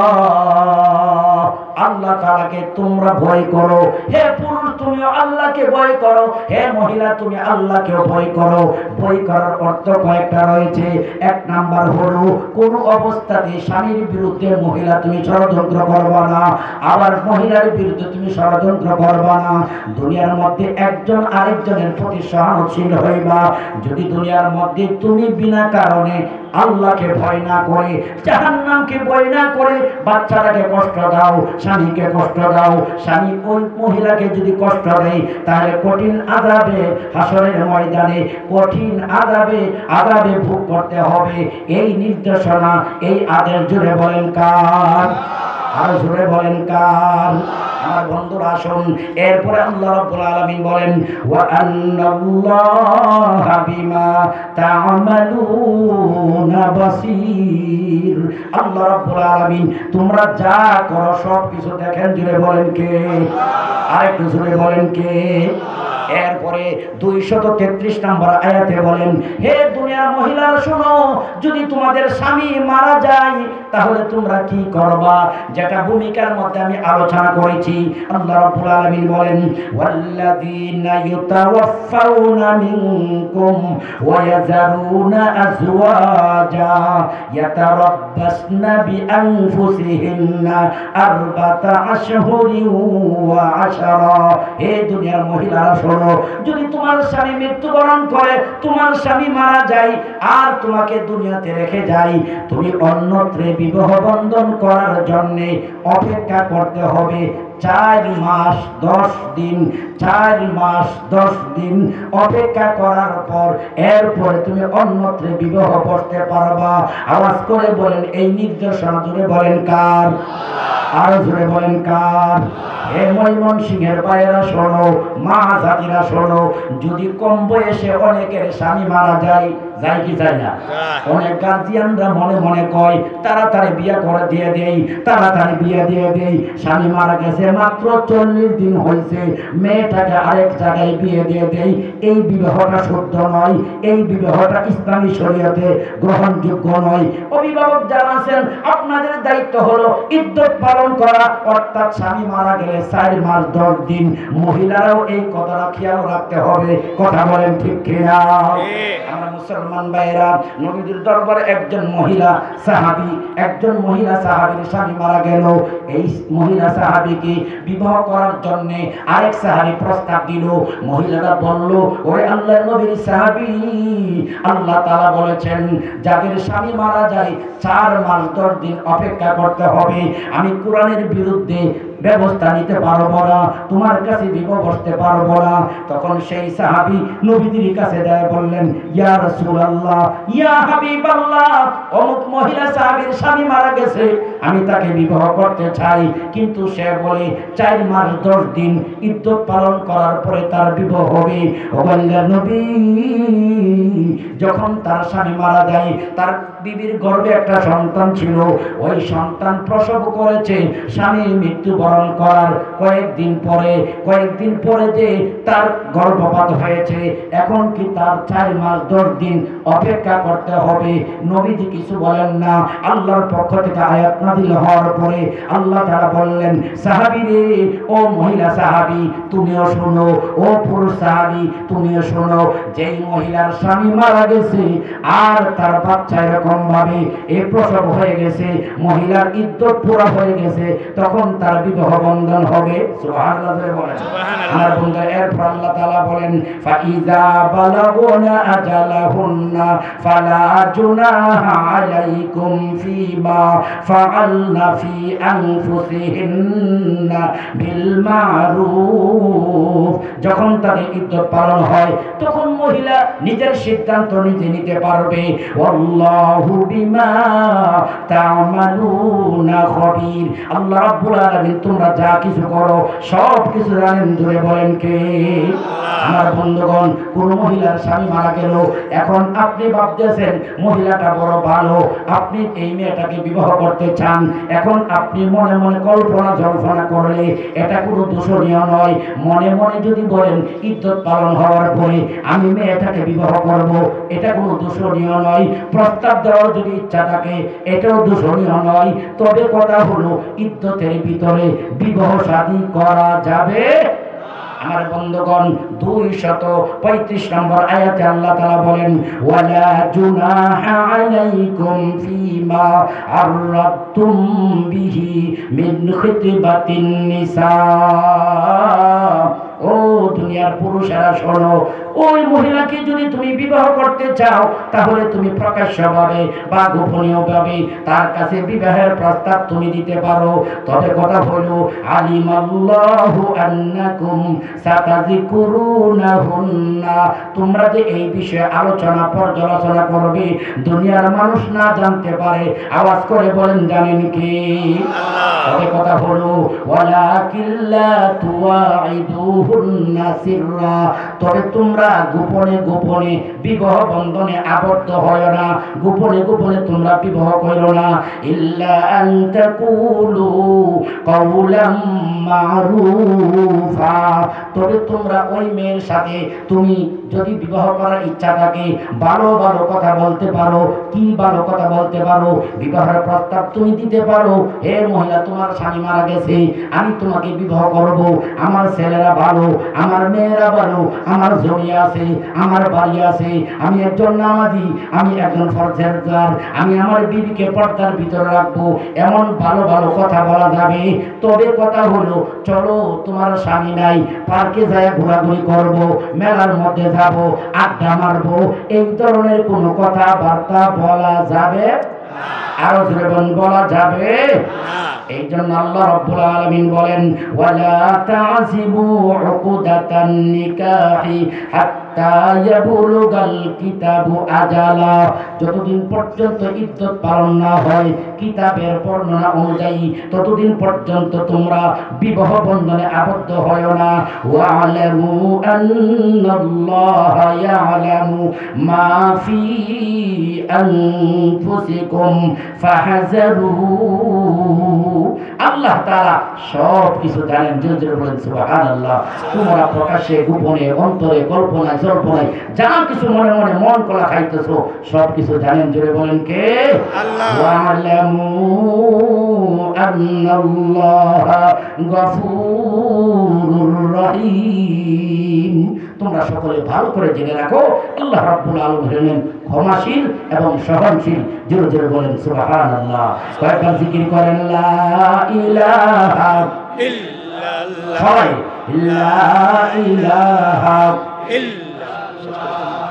আল্লাহ তাআলাকে তোমরা ভয় করো। হে পুরুষ তুমিও আল্লাহকে ভয় করো, হে মহিলা তুমি আল্লাহকে ভয় করো। ভয় করার অর্থ কয়েকটা রয়েছে। 1 নাম্বার হলো কোন অবস্থাতে স্বামীর বিরুদ্ধে মহিলা তুমি ষড়যন্ত্র করবা না, আবার মহিলার বিরুদ্ধে তুমি ষড়যন্ত্র করবা না। দুনিয়ার মধ্যে একজন আরেকজনের প্রতি সহনশীল হইবা। যদি দুনিয়ার মধ্যে তুমি বিনা কারণে আল্লাহকে ভয় না করে, জাহান্নামকে ভয় না করে বাচ্চাটাকে কষ্ট দাও, স্বামীকে কষ্ট দাও, স্বামী ওই মহিলাকে যদি কষ্ট দেয় তাহলে কঠিন আযাবে হাসরের ময়দানে কঠিন আযাবে ভোগ করতে হবে। এই নির্দেশনা, এই আদেশ জুড়ে বলেন কার? আর জুড়ে বলেন কার? আমার বন্ধুরা আসুন, এরপরে আল্লাহ রাব্বুল আলামিন বলেন ওয়া আন্নাল্লাহা বিমা তা'মালুনা বাসীর। আল্লাহ রাব্বুল আলামিন তোমরা যা করো সব কিছু দেখেন। জুড়ে বলেন কে? আরেকটু জুড়ে বলেন কে? এরপরে 233 নম্বর আয়াতে বলেন, হে দুনিয়ার মহিলারা শোনো, যদি তোমাদের স্বামী মারা যায় তাহলে তোমরা কি করবা, যেটা ভূমিকার মধ্যে আমি আলোচনা করেছি। আল্লাহ রাব্বুল আলামিন বলেন ওয়াল্লাযীনা ইউতাওয়াফাউনা মিনকুম ওয়া ইয়াযারুনা আযওয়াজা ইয়াতারাব্বাসনা বিআনফুসিহিন্না আরবাতা আশহুরিন ওয়া আশরা। হে দুনিয়ার মহিলারা শোনো, যদি তোমার স্বামী মৃত্যুবরণ করে, তোমার স্বামী মারা যায় আর তোমাকে দুনিয়াতে রেখে যায়, তুমি অন্যত্রে বিবাহ বন্ধন করার জন্য অপেক্ষা করতে হবে 4 মাস 10 দিন। 4 মাস 10 দিন অপেক্ষা করার পর এরপরে তুমি অন্যত্রে বিবাহ করতে পারবা। আওয়াজ করে বলেন এই নির্দেশনা জুড়ে বলেন কার? আরো জুড়ে বলেন কার? হে ময়মনসিংহের ভাইয়েরা শোনো, মা জাতিরা শোনো, যদি কম বয়সে অনেকের স্বামী মারা যায়, যায় কি যায় না? অনেক গার্জিয়ানরা মনে মনে কয় তাড়াতাড়ি বিয়ে করে দিয়ে দেই, তাড়াতাড়ি বিয়ে দিয়ে দেই। স্বামী মারা গেছে, মাত্র 40 দিন হয়েছে, মেয়েটাকে আরেক জায়গায় বিয়ে দিয়ে দেই। এই বিবাহটা শুদ্ধ নয়, এই বিবাহটা ইসলামী শরীয়তে গ্রহণযোগ্য নয়। অভিভাবক যারা আছেন, আপনাদের দায়িত্ব হলো ইদ্যত পালন করা, অর্থাৎ স্বামী মারা গেলে 4 মাস 10 দিন। মহিলারাও এই কথাটা খেয়াল রাখতে হবে। কথা বলেন ঠিক কিনা? আমরা মুসলমান ভাইরা, নবীর দরবারে একজন মহিলা সাহাবীর স্বামী মারা গেল। এই মহিলা সাহাবীকে বিবাহ করার জন্য আরেক সাহাবী প্রস্তাব দিল। মহিলারা বলল, ওরে আল্লাহর নবীর সাহাবী, আল্লাহ তাআলা বলেছেন যাদের স্বামী মারা যায় 4 মাস 10 দিন অপেক্ষা করতে হবে। আমি কোরআনের বিরুদ্ধে ব্যবস্থা নিতে পারবো না, তোমার কাছে বিবাহ বসতে পারবো না। তখন সেই সাহাবী নবীর কাছে যায়, বললেন ইয়া রাসূলুল্লাহ, ইয়া হাবিবাল্লাহ, অমুক মহিলা সাহাবীর স্বামী মারা গেছে, আমি তাকে বিবাহ করতে চাই, কিন্তু সে বলে 4 মাস 10 দিন ইদ্যত পালন করার পরে তার বিবাহ হবে। ও আল্লাহর নবী, যখন তার স্বামী মারা যায়, তার বিবির গর্ভে একটা সন্তান ছিল, ওই সন্তান প্রসব করেছে। স্বামী মৃত্যুবরণ করার কয়েকদিন পরে যে তার গর্ভপাত হয়েছে, এখন কি তার 4 মাস 10 দিন অপেক্ষা করতে হবে? নবীজি কিছু বলেন না। আল্লাহর পক্ষ থেকে আয়াত নাযিল হওয়ার পরে আল্লাহ তাআলা বললেন, সাহাবী রে, ও মহিলা সাহাবী তুমিও শোনো, ও পুরুষ সাহাবী তুমিও শোনো, যেই মহিলার স্বামী মারা গেছে আর তার বাচ্চা এরকম ভাবে প্রসব হয়ে গেছে, মহিলার ইদ্যত পুরা হয়ে গেছে, তখন তার বিবাহ বন্ধন হবে। সুবহানাল্লাহ বলেন। আর বন্ধুরা, এরপর আল্লাহ তাআলা বলেন ফাইযা বালাগুনা আজালাহুন্না ফালা জুনাহা আলাইকুম ফীমা ফাআলনা ফি আনফুসিহিন্না বিল মারুফ। যখন তাদের ইদ্যত পালন হয়, তখন মহিলা নিজের সিদ্ধান্ত নিজে নিতে পারবে। আল্লাহু বিমা তা'মালুনা খবীর। আল্লাহ রাব্বুল আলামিন তোমরা যা কিছু করো সব কিছু জানেন। ধরে বলেন কে? আমার বন্ধুগণ, কোন মহিলার স্বামী মারা গেল, এখন আপনি ভাবতেছেন মহিলাটা বড় ভালো, আপনি এই মেয়েটাকে বিবাহ করতে চান। এখন আপনি মনে মনে জল্পনা করলে এটা কোনো দোষণীয় নয়। মনে মনে যদি বলেন ইদ্যত পালন হওয়ার পরে আমি মেয়েটাকে বিবাহ করব, এটা কোনো দোষণীয় নয়। প্রস্তাব দেওয়ার যদি ইচ্ছা থাকে, এটাও দোষণীয় নয়। তবে কথা হলো ইদ্যতের ভিতরে বিবাহ শাদী করা যাবে। আমার বন্ধুগণ, 235 নম্বর আয়াতে আল্লাহ তাআলা বলেন ওয়ালা জুনাহা আলাইকুম ফীমা আররাবতুম বিহি মিন খিতবাতিন নিসা। ও দুনিয়ার পুরুষেরা শোনো, ওই মহিলা মহিলাকে যদি তুমি বিবাহ করতে চাও তাহলে তুমি প্রকাশ্যভাবে বা গোপনীয়ভাবে তার কাছে বিবাহের প্রস্তাব তুমি দিতে পারো। তবে কথা হলো আলিমাল্লাহু আন্নাকুম সাতাযকুরুনাহুন্না, তোমরা যে এই বিষয়ে আলোচনা পর্যালোচনা করবে দুনিয়ার মানুষ না জানতে পারে। আওয়াজ করে বলেন জানেন কি? তবে কথা হলো ওয়ালাকিল্লা তুওয়াইদুহুন্না সিররা, তবে তোমরা গোপনে গোপনে বিবাহ বন্ধনে আবদ্ধ হয় না, গোপনে গোপনে তোমরা বিবাহ করো না। ইল্লা আন তাকুলু কাওলাম মারুফা, তবে তোমরা ওই মেয়ের সাথে তুমি যদি বিবাহ করার ইচ্ছা থাকে ভালো ভালো কথা বলতে পারো। কি ভালো কথা বলতে পারো? বিবাহের প্রস্তাব তুমি দিতে পারো, হে মহিলা তোমার স্বামী মারা গেছে, আমি তোমাকে বিবাহ করব, আমার ছেলেরা ভালো, আমার মেয়েরা ভালো, আমার জমি আছে, আমার বাড়ি আছে, আমি একজন নামাজি, আমি একজন ফরজেদার, আমি আমার বিবিকে পর্দার ভিতরে রাখবো, এমন ভালো ভালো কথা বলা যাবে। তবে কথা হলো চলো তোমার স্বামী নাই, পার্কে যায় ঘোরাঘুরি করব, মেলার মধ্যে যাব, আড্ডা মারবো, এই ধরনের কোনো কথাবার্তা বলা যাবে? আরো জোরে বলা যাবে? এই জন্য আল্লাহ রাব্বুল আলামিন বলেন ওয়ালা তা'জিবু উকদাতান নিকাহি হাত্তা ইয়াবলুগাল কিতাবু আজালা, যতদিন পর্যন্ত ইদ্যত পালন না হয় কিতাবের বর্ণনা অনুযায়ী ততদিন পর্যন্ত তোমরা বিবাহ বন্ধনে আবদ্ধ হয় না। ওয়া'লামু আন্নাল্লাহা ইয়া'লামু মা ফি আনফুসিকুম ফাহযারু, আল্লাহ তাআলা সব কিছু জানেন। জোরে বলেন সুবহানাল্লাহ। তোমরা প্রকাশ্যে গোপনে অন্তরে কল্পনায় জল্পনায় যা কিছু মনে মনে মন কলা খাইতেছো সব কিছু জানেন। জোরে বলেন কে? আল্লাহ। ওয়া'লামু আন্নাল্লাহা গফুরুর রহিম, তোমরা সকলে ভালো করে জেনে রাখো আল্লাহ রাব্বুল আলামিন হলেন ক্ষমাশীল এবং সহনশীল। জোরে জোরে বলেন সুবহানাল্লাহ। কয়েকবার জিকির করেন লা ইলাহা ইল্লাল্লাহ, সবাই লা ইলাহা ইল্লাল্লাহ,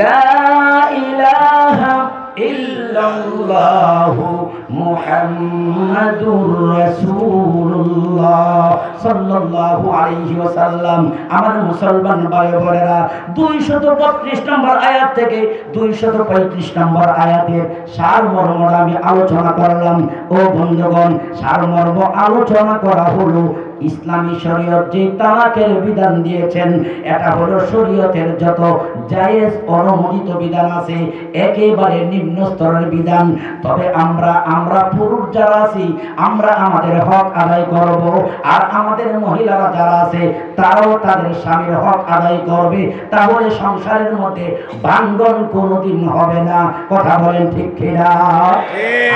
লা ইলাহা ইল্লাল্লাহু মুহাম্মাদুর রাসূলুল্লাহ সাল্লাল্লাহু আলাইহি ওয়াসাল্লাম। আমার মুসলমান ভাই বোনেরা 232 নম্বর আয়াত থেকে 235 নম্বর আয়াতের সারমর্মটা আমি আলোচনা করলাম। ও বন্ধুগণ, সারমর্ম আলোচনা করা হলো ইসলামী শরীয়ত যে তালাকের বিধান দিয়েছেন এটা হলো শরীয়তের যত জায়েজ অনুমোদিত বিধান আছে একেবারে নিম্ন স্তরের বিধান। তবে আমরা পুরুষ যারা আছি আমরা আমাদের হক আদায় করব, আর আমাদের মহিলারা যারা আছে তারাও তাদের স্বামীর হক আদায় করবে। তাহলে সংসারের মধ্যে ভাঙ্গন কোনোদিন হবে না। কথা বলেন ঠিক কিনা?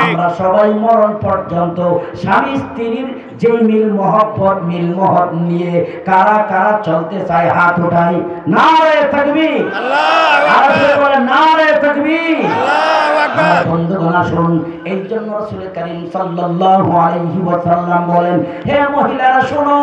আমরা সবাই মরণ পর্যন্ত স্বামী স্ত্রীর যে মিল মহব্বত মিল মহৎ নিয়ে কারা কারা চলতে চায় হাত উঠাই। নারে তাকবীর, আল্লাহু আকবার, নারে তাকবীর, আল্লাহু আকবার। বন্ধুগণ আসুন, এই জন্য রাসূল কারীম সাল্লাল্লাহু আলাইহি ওয়াসাল্লাম বলেন, হে মহিলারা শোনো,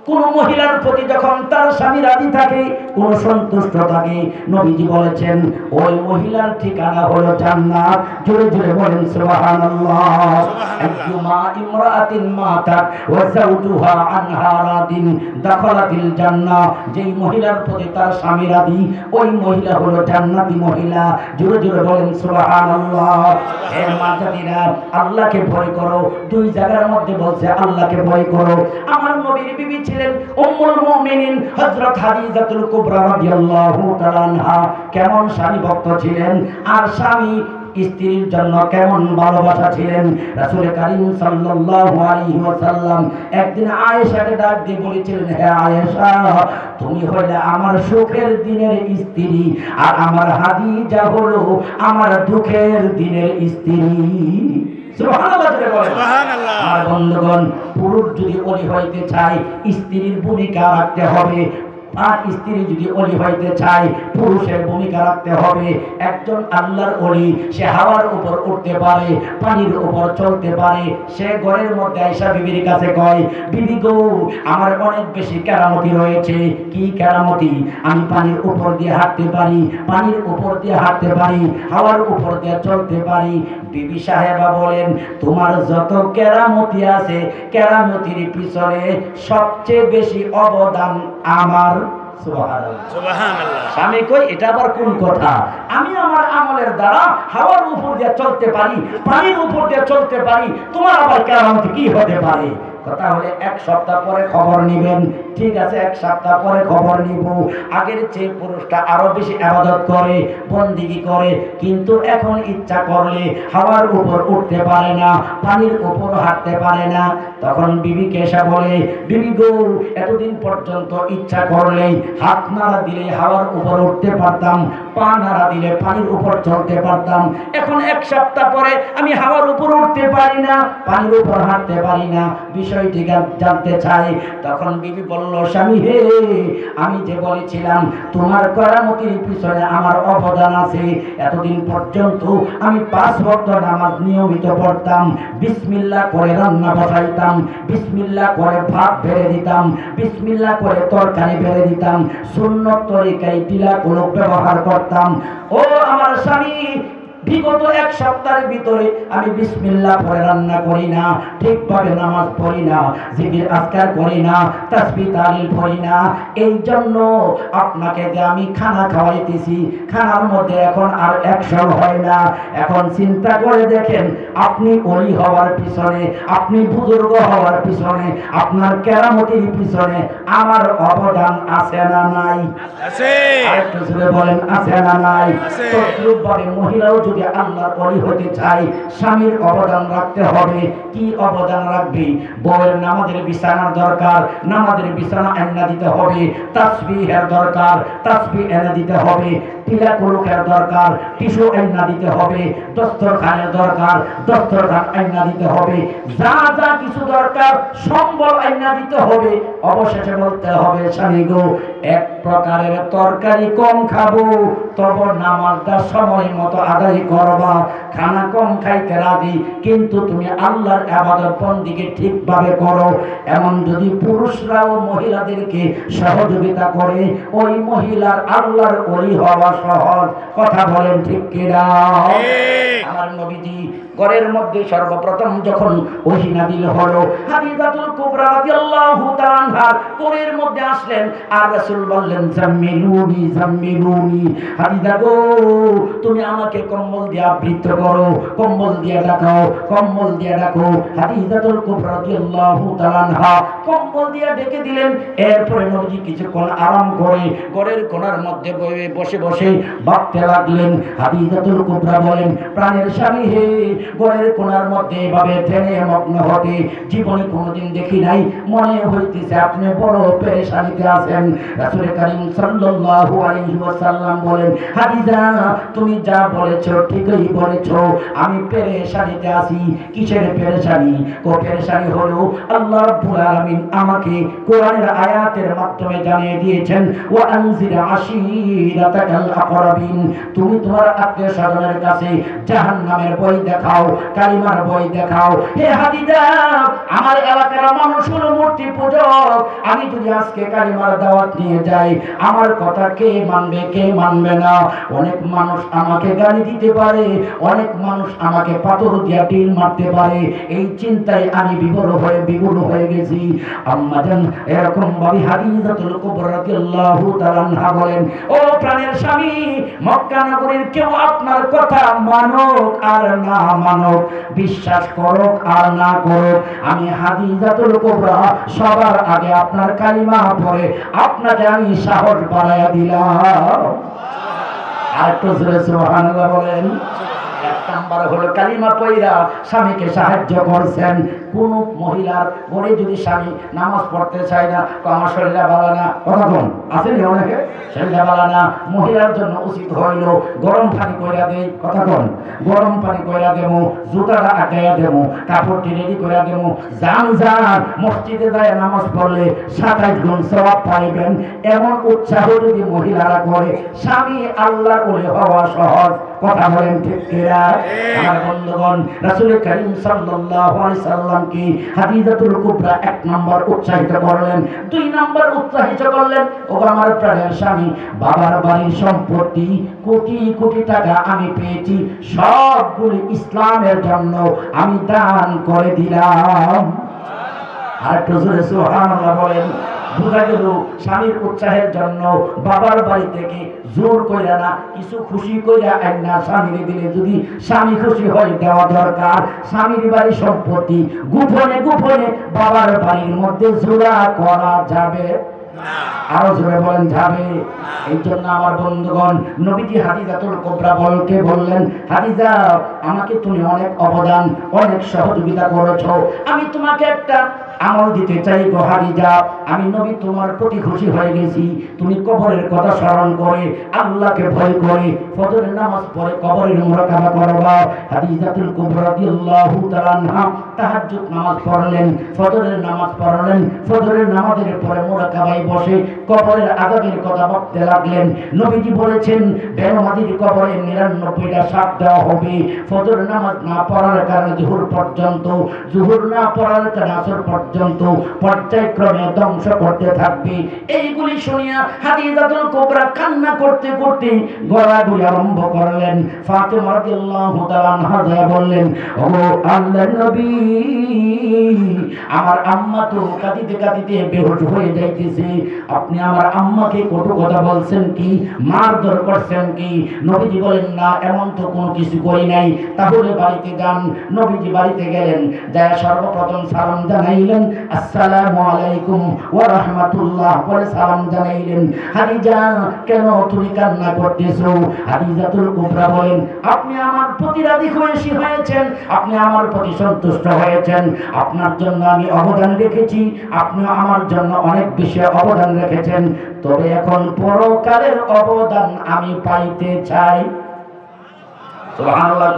কোন মহিলার প্রতি যখন তার স্বামী রাজি থাকে, কোন সন্তুষ্ট থাকে, নবীজি বলেছেন ওই মহিলার ঠিকানা হলো জান্নাত। জোরে জোরে বলেন সুবহানাল্লাহ। আইয়ুমা ইমরাআতিন মাতাত ওয়া যাওজুহা আনহা রাদিন দাখালাতিল জান্নাহ, যেই মহিলার প্রতি তার স্বামী রাজি ওই মহিলা হলো জান্নাতি মহিলা। জোরে জোরে বলেন সুবহানাল্লাহ। হে মাতাদিরা, আল্লাহকে ভয় করো। দুই জায়গার মধ্যে বলছে আল্লাহকে ভয় করো। আমার নবীর বিবি ছিলেন উম্মুল মুমিনিন হযরত খাদিজাতুল কুবরা রাদিয়াল্লাহু তাআলা আনহা। কেমন স্বামী ভক্ত ছিলেন, আর স্বামী স্ত্রীর জন্য কেমন ভালোবাসা ছিলেন। রাসূল কারীম সাল্লাল্লাহু আলাইহি ওয়াসাল্লাম একদিন আয়েশাকে ডাক দিয়ে বলেছিলেন, হে আয়েশা, তুমি হলে আমার সুখের দিনের স্ত্রী, আর আমার হাদিজা হলো আমার দুঃখের দিনের স্ত্রী। সুবহানাল্লাহ, সুবহানাল্লাহ। আর বন্ধুগণ, পুরুষ যদি ওলি হইতে চায় স্ত্রীর ভূমিকা রাখতে হবে। আর স্ত্রী যদি ওলি হইতে চায় পুরুষের ভূমিকা রাখতে হবে। একজন আল্লাহর ওলি সে হাওয়ার উপর উঠতে পারে, পানির উপর চলতে পারে। সে ঘরের মধ্যে আয়েশা বিবির কাছে কয়, বিবি গো, আমার অনেক বেশি কেরামতি রয়েছে। কি কেরামতি? আমি পানির উপর দিয়ে হাঁটতে পারি, পানির উপর দিয়ে হাঁটতে পারি, হাওয়ার উপর দিয়ে চলতে পারি। বিবি সাহেবা বলেন, তোমার যত কেরামতি আছে কেরামতির পিছনে সবচেয়ে বেশি অবদান আমার। সুবহানাল্লাহ। স্বামী কই, এটা আবার কোন কথা? আমি আমার আমলের দ্বারা হাওয়ার উপর দিয়ে চলতে পারি, পানির উপর দিয়ে চলতে পারি, তোমার আবার কেরামতি কি হতে পারে? কথা হলে এক সপ্তাহ পরে খবর নিবেন। ঠিক আছে, এক সপ্তাহ পরে খবর নিব। আগের চেয়ে পুরুষটা আরো বেশি ইবাদত করে, বন্দেগী করে, কিন্তু এখন ইচ্ছা করলে হাওয়ার উপর উঠতে পারে না, পানির উপর হাঁটতে পারে না। তখন বিবিকে এসে বলে, বিবি গো, এতদিন পর্যন্ত ইচ্ছা করলেই হাত নাড়া দিলে হাওয়ার উপর উঠতে পারতাম, পা নাড়া দিলে পানির উপর চলতে পারতাম। এখন এক সপ্তাহ পরে আমি হাওয়ার উপর উঠতে পারি না, পানির উপর হাঁটতে পারি না, বিষয়টি জানতে চাই। তখন বিবি বলল, স্বামী হে, আমি যে বলেছিলাম তোমার কেরামতির পিছনে আমার অবদান আছে। এতদিন পর্যন্ত আমি 5 ওয়াক্ত নামাজ নিয়মিত পড়তাম, বিসমিল্লাহ করে রান্না বসাইতাম, বিসমিল্লাহ করে ভাত বেড়ে দিতাম, বিসমিল্লাহ করে তরকারি বেড়ে দিতাম, সুন্নত তরিকায় টিলাগুলো ব্যবহার করতাম। ও আমার স্বামী, বিগত এক সপ্তাহের ভিতরে আমি বিসমিল্লাহ পড়ে রান্না করি না, ঠিকভাবে নামাজ পড়ি না, জিকির আজকার করি না, তাসবিহ তাহলিল পড়ি না। এই জন্য আপনাকে যে আমি খানা খাওয়াইতেছি, খানার মধ্যে এখন আর অ্যাকশন হয় না। এখন চিন্তা করে দেখেন, আপনি ওলি হওয়ার পিছনে, আপনি বুজুর্গ হওয়ার পিছনে, আপনার কেরামতির পিছনে আমার অবদান আছে না নাই? আছে। আরেকটু জোরে বলেন, আছে না নাই? আছে। তদ্রূপভাবে মহিলাও যদি আল্লাহর ওলি হতে চায়, স্বামীর অবদান রাখতে হবে। কি অবদান রাখবে? বউয়ের নামাজের বিছানার দরকার, নামাজের বিছানা এনে দিতে হবে। তাসবিহের দরকার, তাসবিহ এনে দিতে হবে। টিলা কুলুকের দরকার, টিস্যু এনে দিতে হবে। দস্তরখানের দরকার, দস্তরখান এনে দিতে হবে। যা যা কিছু দরকার সম্বল এনে দিতে হবে। অবশেষে বলতে হবে, স্বামী গো, এক প্রকারের তরকারি কম খাবো, তবে নামাজটা সময় মতো আদায় করবা। খানা কম খাইতে রাজি, কিন্তু তুমি আল্লাহর ইবাদত বন্দেগী ঠিকভাবে করো। এমন যদি পুরুষরাও মহিলাদেরকে সহযোগিতা করে, ওই মহিলার আল্লাহর ওলি হওয়া সহজ। কথা বলেন ঠিক কিনা? আমার নবীজি ঘরের মধ্যে সর্বপ্রথম যখন ওহী নাযিল হলো, হাদিজাতুল কুবরা রাদিয়াল্লাহু তাআলা আনহা ঘরের মধ্যে আসলেন, আর রাসূল বললেন, জাম্মিলুনি জাম্মিলুনি, হাদিজা গো, তুমি আমাকে কম্বল দিয়ে আবৃত করো, কম্বল দিয়ে ঢাকাও, কম্বল দিয়ে ঢাকো। হাদিজাতুল কুবরা রাদিয়াল্লাহু তাআলা আনহা কম্বল দিয়ে ঢেকে দিলেন। এরপরে নবীজি কিছুক্ষণ আরাম করে ঘরের কোণার মধ্যে বসে বসে ভাবতে লাগলেন। হাদিজাতুল কুবরা বলেন, প্রাণের স্বামী হে, ঘরের কোণার মধ্যে এভাবে ধ্যানে মগ্ন হতে জীবনে কোনোদিন দেখি নাই। মনে হইতেছে আপনি বড় পেরেশানিতে আছেন। রাসূল কারীম সাল্লাল্লাহু আলাইহি ওয়াসাল্লাম বলেন, হাদিজা, তুমি যা বলেছো ঠিকই বলেছো, আমি পেরেশানিতে আছি। কিসের পেরেশানি? পেরেশানি হলো আল্লাহ রাব্বুল আলামিন আমাকে কোরআনের আয়াতের মাধ্যমে জানিয়ে দিয়েছেন, ওয়া আনজির আশীরাতাকাল আকরাবিন, তুমি তোমার আত্মীয় স্বজনের কাছে জাহান্নামের বই দেখাও, কালিমার বই দেখাও। হে হাদিজা, আমার এলাকার মানুষ হলো মূর্তি পূজক। আমি যদি আজকে কালিমার দাওয়াত নিয়ে যাই, আমার কথা কে মানবে, কে মানবে না? অনেক মানুষ আমাকে গালি দিতে পারে, অনেক মানুষ আমাকে পাথর দিয়া টিল মারতে পারে। এই চিন্তায় আমি বিগড় হয়ে গেছি। আম্মা জান এরকম ভাবে হাদিজাতুল কুবরা রাদিয়াল্লাহু তাআলা আনহা বলেন, ও প্রাণের স্বামী, মক্কা নগরীর কেউ আপনার কথা মানক আর না মানক, বিশ্বাস করুক আর না করুক, আমি হাদিজাতুল কুবরা সবার আগে আপনার কালিমা পড়ে আপনাকে আমি সাহস বাড়াইয়া দিলাম। আর একটু জোরে সুবহানাল্লাহ বলেন। নাম্বার হলো কালিমা পয়রা স্বামীকে সাহায্য করছেন। কোন মহিলার ঘরে যদি স্বামী নামাজ পড়তে চায় না, আমার শরীরে ভালো না, কথা কোন আছে না অনেকে শরীরে ভালো না, মহিলার জন্য উচিত হইল গরম পানি কইরা দেই, কথা কোন গরম পানি কইরা দেবো, জুতাটা আগাইয়া দেবো, কাপড়টি রেডি কইরা দেবো, যান মসজিদে যায় নামাজ পড়লে 27 গুণ সওয়াব পাইবেন। এমন উৎসাহ যদি মহিলারা করে, স্বামী আল্লাহর ওলি হওয়া সহজ, কথা বলেন ঠিক কিনা? আমার বন্ধুগণ, রাসূল করিম সাল্লাল্লাহু আলাইহি সাল্লাম কি হাদিজাতুল কুবরা 1 নম্বর উৎসাহিত করলেন, 2 নম্বর উৎসাহিত করলেন, ও আমার প্রাণের স্বামী, বাবার বাড়ির সম্পত্তি কোটি কোটি টাকা আমি পেয়েছি, সবগুলি ইসলামের জন্য আমি দান করে দিলাম। আর একটু জোরে সুবহানাল্লাহ বলেন। বোঝা গেল স্বামীর উৎসাহের জন্য বাবার বাড়ি থেকে জোর কইরা না, কিছু খুশি কইরা আইনা স্বামীর দিলে যদি স্বামী খুশি হয় দেওয়া দরকার। স্বামীর বাড়ি সম্পত্তি গোপনে গোপনে বাবার বাড়ির মধ্যে জোড়া করা যাবে আরো জোরে বলেন যাবে। এই জন্য আমার বন্ধুগণ, নবীজি হাদিজাতুল কুবরা বলকে বললেন, হাদিজা আমাকে তুমি অনেক অবদান অনেক সহযোগিতা করেছো, আমি তোমাকে একটা আমল দিতে চাই গো হাদিজা। আমি নবী তোমার প্রতি খুশি হয়ে গেছি, তুমি কবরের কথা স্মরণ করে আল্লাহকে ভয় করে ফজরের নামাজ পড়ে কবরের মুরাকাবা করবা। হাদিজাতুল কুবরা রাদিয়াল্লাহু তাআলা আনহা তাহাজ্জুদ নামাজ পড়লেন, ফজরের নামাজ পড়লেন, ফজরের নামাজের পরে মুরাকাবায় বসে কবরের আযাবের কথা বলতে লাগলেন। নবীজি বলেছেন বেনমাজির কবরে 99টা সাপ দেওয়া হবে, ফজর নামাজ না পড়ার কারণে জোহর পর্যন্ত, জোহর না পড়ার কারণে আসর পর্যন্ত পর্যায়ক্রমে ধ্বংস করতে থাকবে। এইগুলি শুনিয়া হাদিজাতুল কুবরা কান্না করতে করতে গড়াগড়ি আরম্ভ করলেন। ফাতেমা রাদিয়াল্লাহু তাআলা আনহা বললেন, ও আল্লাহর নবী, আমার আম্মা তো কাঁদিতে কাঁদিতে বেহুশ হয়ে যাইতেছে, আপনি আমার আম্মাকে কটু কথা বলছেন কি, মারধর করছেন কি? নবীজি বলেন, না এমন তো কোনো কিছু করি নাই। তাহলে বাড়িতে যান। নবীজি বাড়িতে গেলেন, যায় সর্বপ্রথম সালাম জানাইলেন, আসসালামু আলাইকুম ওয়া রাহমাতুল্লাহ বলে সালাম জানাইলেন। হাদিজা কেন তুমি কান্না করতেছো? হাদিজাতুল কুবরা বলেন, আপনি আমার প্রতি রাজি খুশি হয়েছেন, আপনি আমার প্রতি সন্তুষ্ট হয়েছেন, আপনার জন্য আমি অবদান রেখেছি, আপনিও আমার জন্য অনেক বেশি অবদান রেখেছেন, তবে এখন পরকালের অবদান আমি পাইতে চাই। সুবহানাল্লাহ।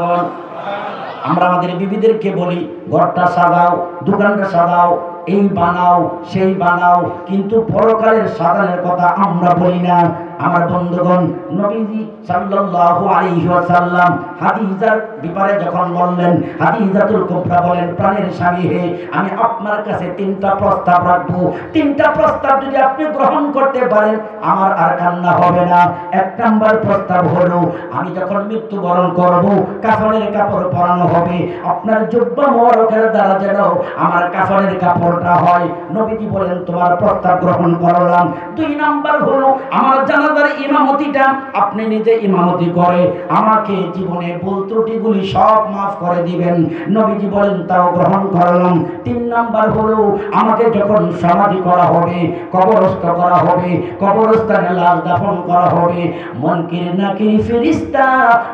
আমরা আমাদের বিবিদেরকে বলি ঘরটা সাজাও, দোকানটা সাজাও, এই বানাও সেই বানাও, কিন্তু পরকালের সাজানোর কথা আমরা বলি না। আমার বন্ধুগণ, নবীজি সাল্লাল্লাহু আলাইহি ওয়াসাল্লাম হাদিজার ব্যাপারে যখন বললেন, হাদিজাতুল কুবরা বলেন, প্রাণের স্বামী হে, আমি আপনার কাছে 3টা প্রস্তাব রাখবো, 3টা প্রস্তাব যদি আপনি গ্রহণ করতে পারেন আমার আর কান্না হবে না। 1 নাম্বার প্রস্তাব হলো, আমি যখন মৃত্যুবরণ করব কাফনের কাপড় পরানো হবে, আপনার জুব্বা মোবারকের দ্বারা যেন আমার কাফনের কাপড়টা হয়। নবীজি বলেন, তোমার প্রস্তাব গ্রহণ করলাম। 2 নাম্বার হলো, আমার জানাজার ইমামতিটা আপনি নিজে ইমামতি করে আমাকে জীবনে ভুল ত্রুটিগুলি সব মাফ করে দিবেন। নবীজি বলেন, তাও গ্রহণ করলাম। 3 নাম্বার হলো, আমাকে যখন সমাধি করা হবে, কবরস্থ করা হবে, কবরস্থানে লাশ দাফন করা হবে, মুনকির নাকির ফেরেশতা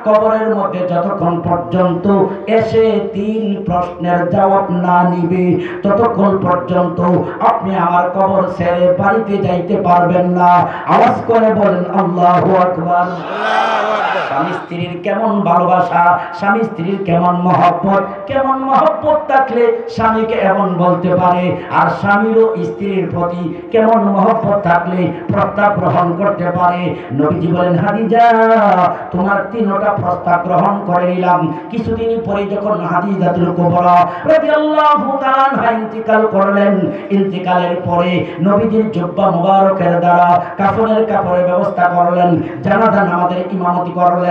কবরের মধ্যে যতক্ষণ পর্যন্ত এসে 3 প্রশ্নের জবাব না নিবে, ততক্ষণ পর্যন্ত আপনি আমার কবর ছেড়ে বাড়িতে যাইতে পারবেন না। আওয়াজ করে বলেন আল্লাহু আকবার। স্বামী স্ত্রীর কেমন ভালোবাসা, স্বামী স্ত্রীর কেমন মহব্বত, কেমন মহব্বত থাকলে স্বামীকে এমন বলতে পারে, আর স্বামীরও স্ত্রীর প্রতি কেমন মহব্বত থাকলে প্রস্তাব গ্রহণ করতে পারে। নবীজি বলেন, হাদিজা তোমার 3টা প্রস্তাব গ্রহণ করে নিলাম। কিছুদিন পরে যখন হাদিজাতুল কুবরা রাদিয়াল্লাহু তাআলা আনহা ইন্তিকাল করলেন, ইন্তিকালের পরে নবীজির জুব্বা মোবারকের দ্বারা কাফনের কাপড়ের ব্যবস্থা করলেন, জানাজা নামাজের ইমামতি করলেন,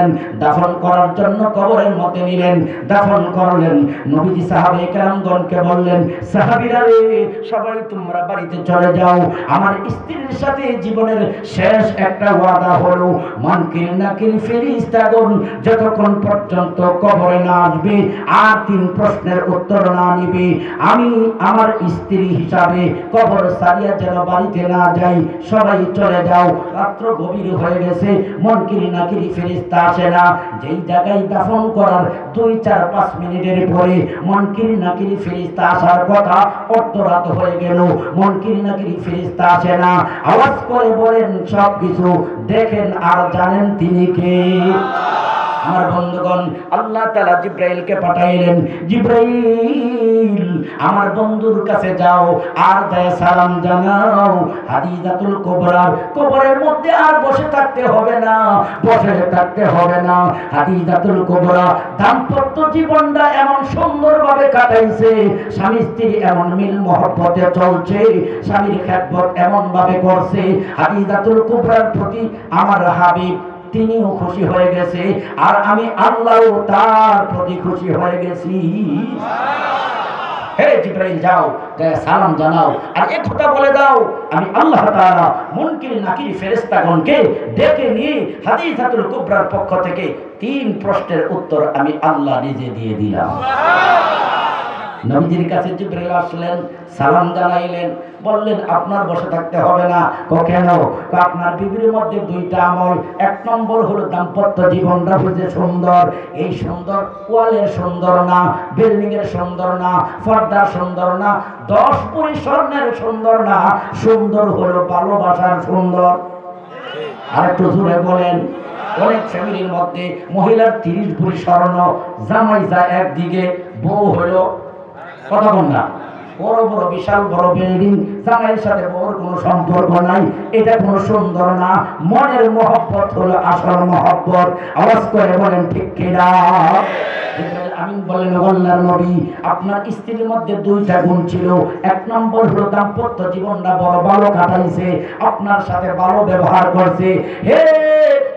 দাফন করার জন্য কবরের মধ্যে নিলেন, দাফন করলেন। নবীজি সাহাবায়ে কেরামগণকে বললেন, সাহাবীরা রে, সবাই তোমরা বাড়িতে চলে যাও, আমার স্ত্রীর সাথে জীবনের শেষ একটা ওয়াদা হলো, মুনকির নাকির ফেরেশতাগণ যতক্ষণ পর্যন্ত কবরে না আসবে আর 3 প্রশ্নের উত্তর না নিবে, আমি আমার স্ত্রী হিসাবে কবর সারিয়া যেন বাড়িতে না যাই। সবাই চলে যাও। রাত্র গভীর হয়ে গেছে, মুনকির নাকির ফেরেশতা আসে না। যেই জায়গায় দাফন করার 2-4-5 মিনিটের পরে মুনকির নাকির ফেরেশতা আসার কথা, অর্ধরাত হয়ে গেল, মুনকির নাকির ফেরেশতা আসে না। আওয়াজ করে বলেন সব কিছু দেখেন আর জানেন তিনি কে? আমার বন্ধুগণ, আল্লাহ তাআলা জিব্রাইলকে পাঠাইলেন, জিব্রাইল আমার বন্ধুর কাছে যাও আর দেয় সালাম জানাও হাদিজাতুল কুবরার কবরের মধ্যে আর বসে থাকতে হবে না, বসে থাকতে হবে না। হাদিজাতুল কুবরা দাম্পত্য জীবনটা এমন সুন্দরভাবে কাটাইছে, স্বামী স্ত্রী এমন মিল মহব্বতে চলছে, স্বামীর খেদমত এমন ভাবে করছে, হাদিজাতুল কুবরার প্রতি আমার হাবিব তিনিও খুশি হয়ে গেছে, আর আমি আল্লাহও তার প্রতি খুশি হয়ে গেছি। হে জিব্রাইল যাও, সালাম জানাও আর এক কথা বলে দাও, আমি আল্লাহ তাআলা মুনকির নাকির ফেরেশতাগণকে ডেকে নিয়ে হাদিজাতুল কুবরার পক্ষ থেকে 3 প্রশ্নের উত্তর আমি আল্লাহ নিজে দিয়ে দিলাম। নবীজির কাছে জিব্রাইল আসলেন, সালাম জানাইলেন, বললেন আপনার বসে থাকতে হবে না। কেন? আপনার বিবির মধ্যে 2টা আমল। 1 নম্বর হলো দাম্পত্য জীবনটা হচ্ছে সুন্দর। এই সুন্দর ওয়ালের সুন্দর না, বিল্ডিং এর সুন্দর না, পর্দার সুন্দর না, 10 ভরি স্বর্ণের সুন্দর না, সুন্দর হলো ভালোবাসার সুন্দর। আর একটু জোরে বলেন। অনেক ফ্যামিলির মধ্যে মহিলার 30 ভরি স্বর্ণ, জামাই যায় একদিকে, বউ হলো কথা বল না, বড় বড় বিশাল বড় বিল্ডিং, জামাইয়ের সাথে বড় কোনো সম্পর্ক নাই, এটা কোনো সুন্দর না। মনের মহব্বত হলো আসল মহব্বত। আওয়াজ করে বলেন ঠিক কিনা? আমি বলেন আল্লাহর নবী আপনার স্ত্রীর মধ্যে 2টা গুণ ছিল। 1 নম্বর হলো দাম্পত্য জীবনটা বড় ভালো কাটাইছে, আপনার সাথে ভালো ব্যবহার করছে। হে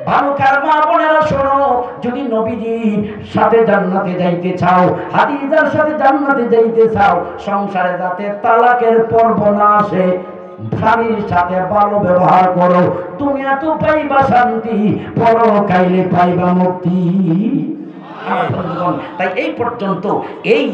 ভালুকার মা বোনেরা শোনো, যদি নবীজির সাথে জান্নাতে যাইতে চাও, হাদিজার সাথে জান্নাতে যাইতে চাও, সংসারে যাতে তালাকের পর্ব না আসে, স্বামীর সাথে ভালো ব্যবহার করো, দুনিয়া তো পাইবা শান্তি, পরকালে পাইবা মুক্তি। আমার বন্ধুগণ, তাই এই পর্যন্ত এই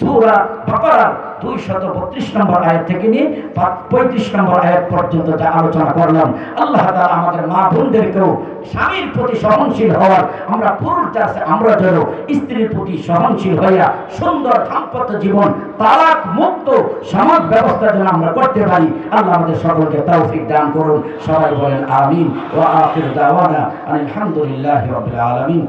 সূরা বাকারার 232 নম্বর আয়াত থেকে নিয়ে 35 নম্বর আয়াত পর্যন্ত যা আলোচনা করলাম, আল্লাহ তাআলা আমাদের মা বোনদেরকেও স্বামীর প্রতি সহনশীল হওয়ার, আমরা পুরুষ যাচ্ছে আমরা যেন স্ত্রীর প্রতি সহনশীল হইয়া সুন্দর দাম্পত্য জীবন, তালাক মুক্ত সমাজ ব্যবস্থা যেন আমরা করতে পারি। আল্লাহ আমাদের সকলকে তৌফিক দান করুন। সবাই বলেন আমিন। ওয়া আখিরু দাওয়ানা আলহামদুলিল্লাহি রাব্বিল আলামিন।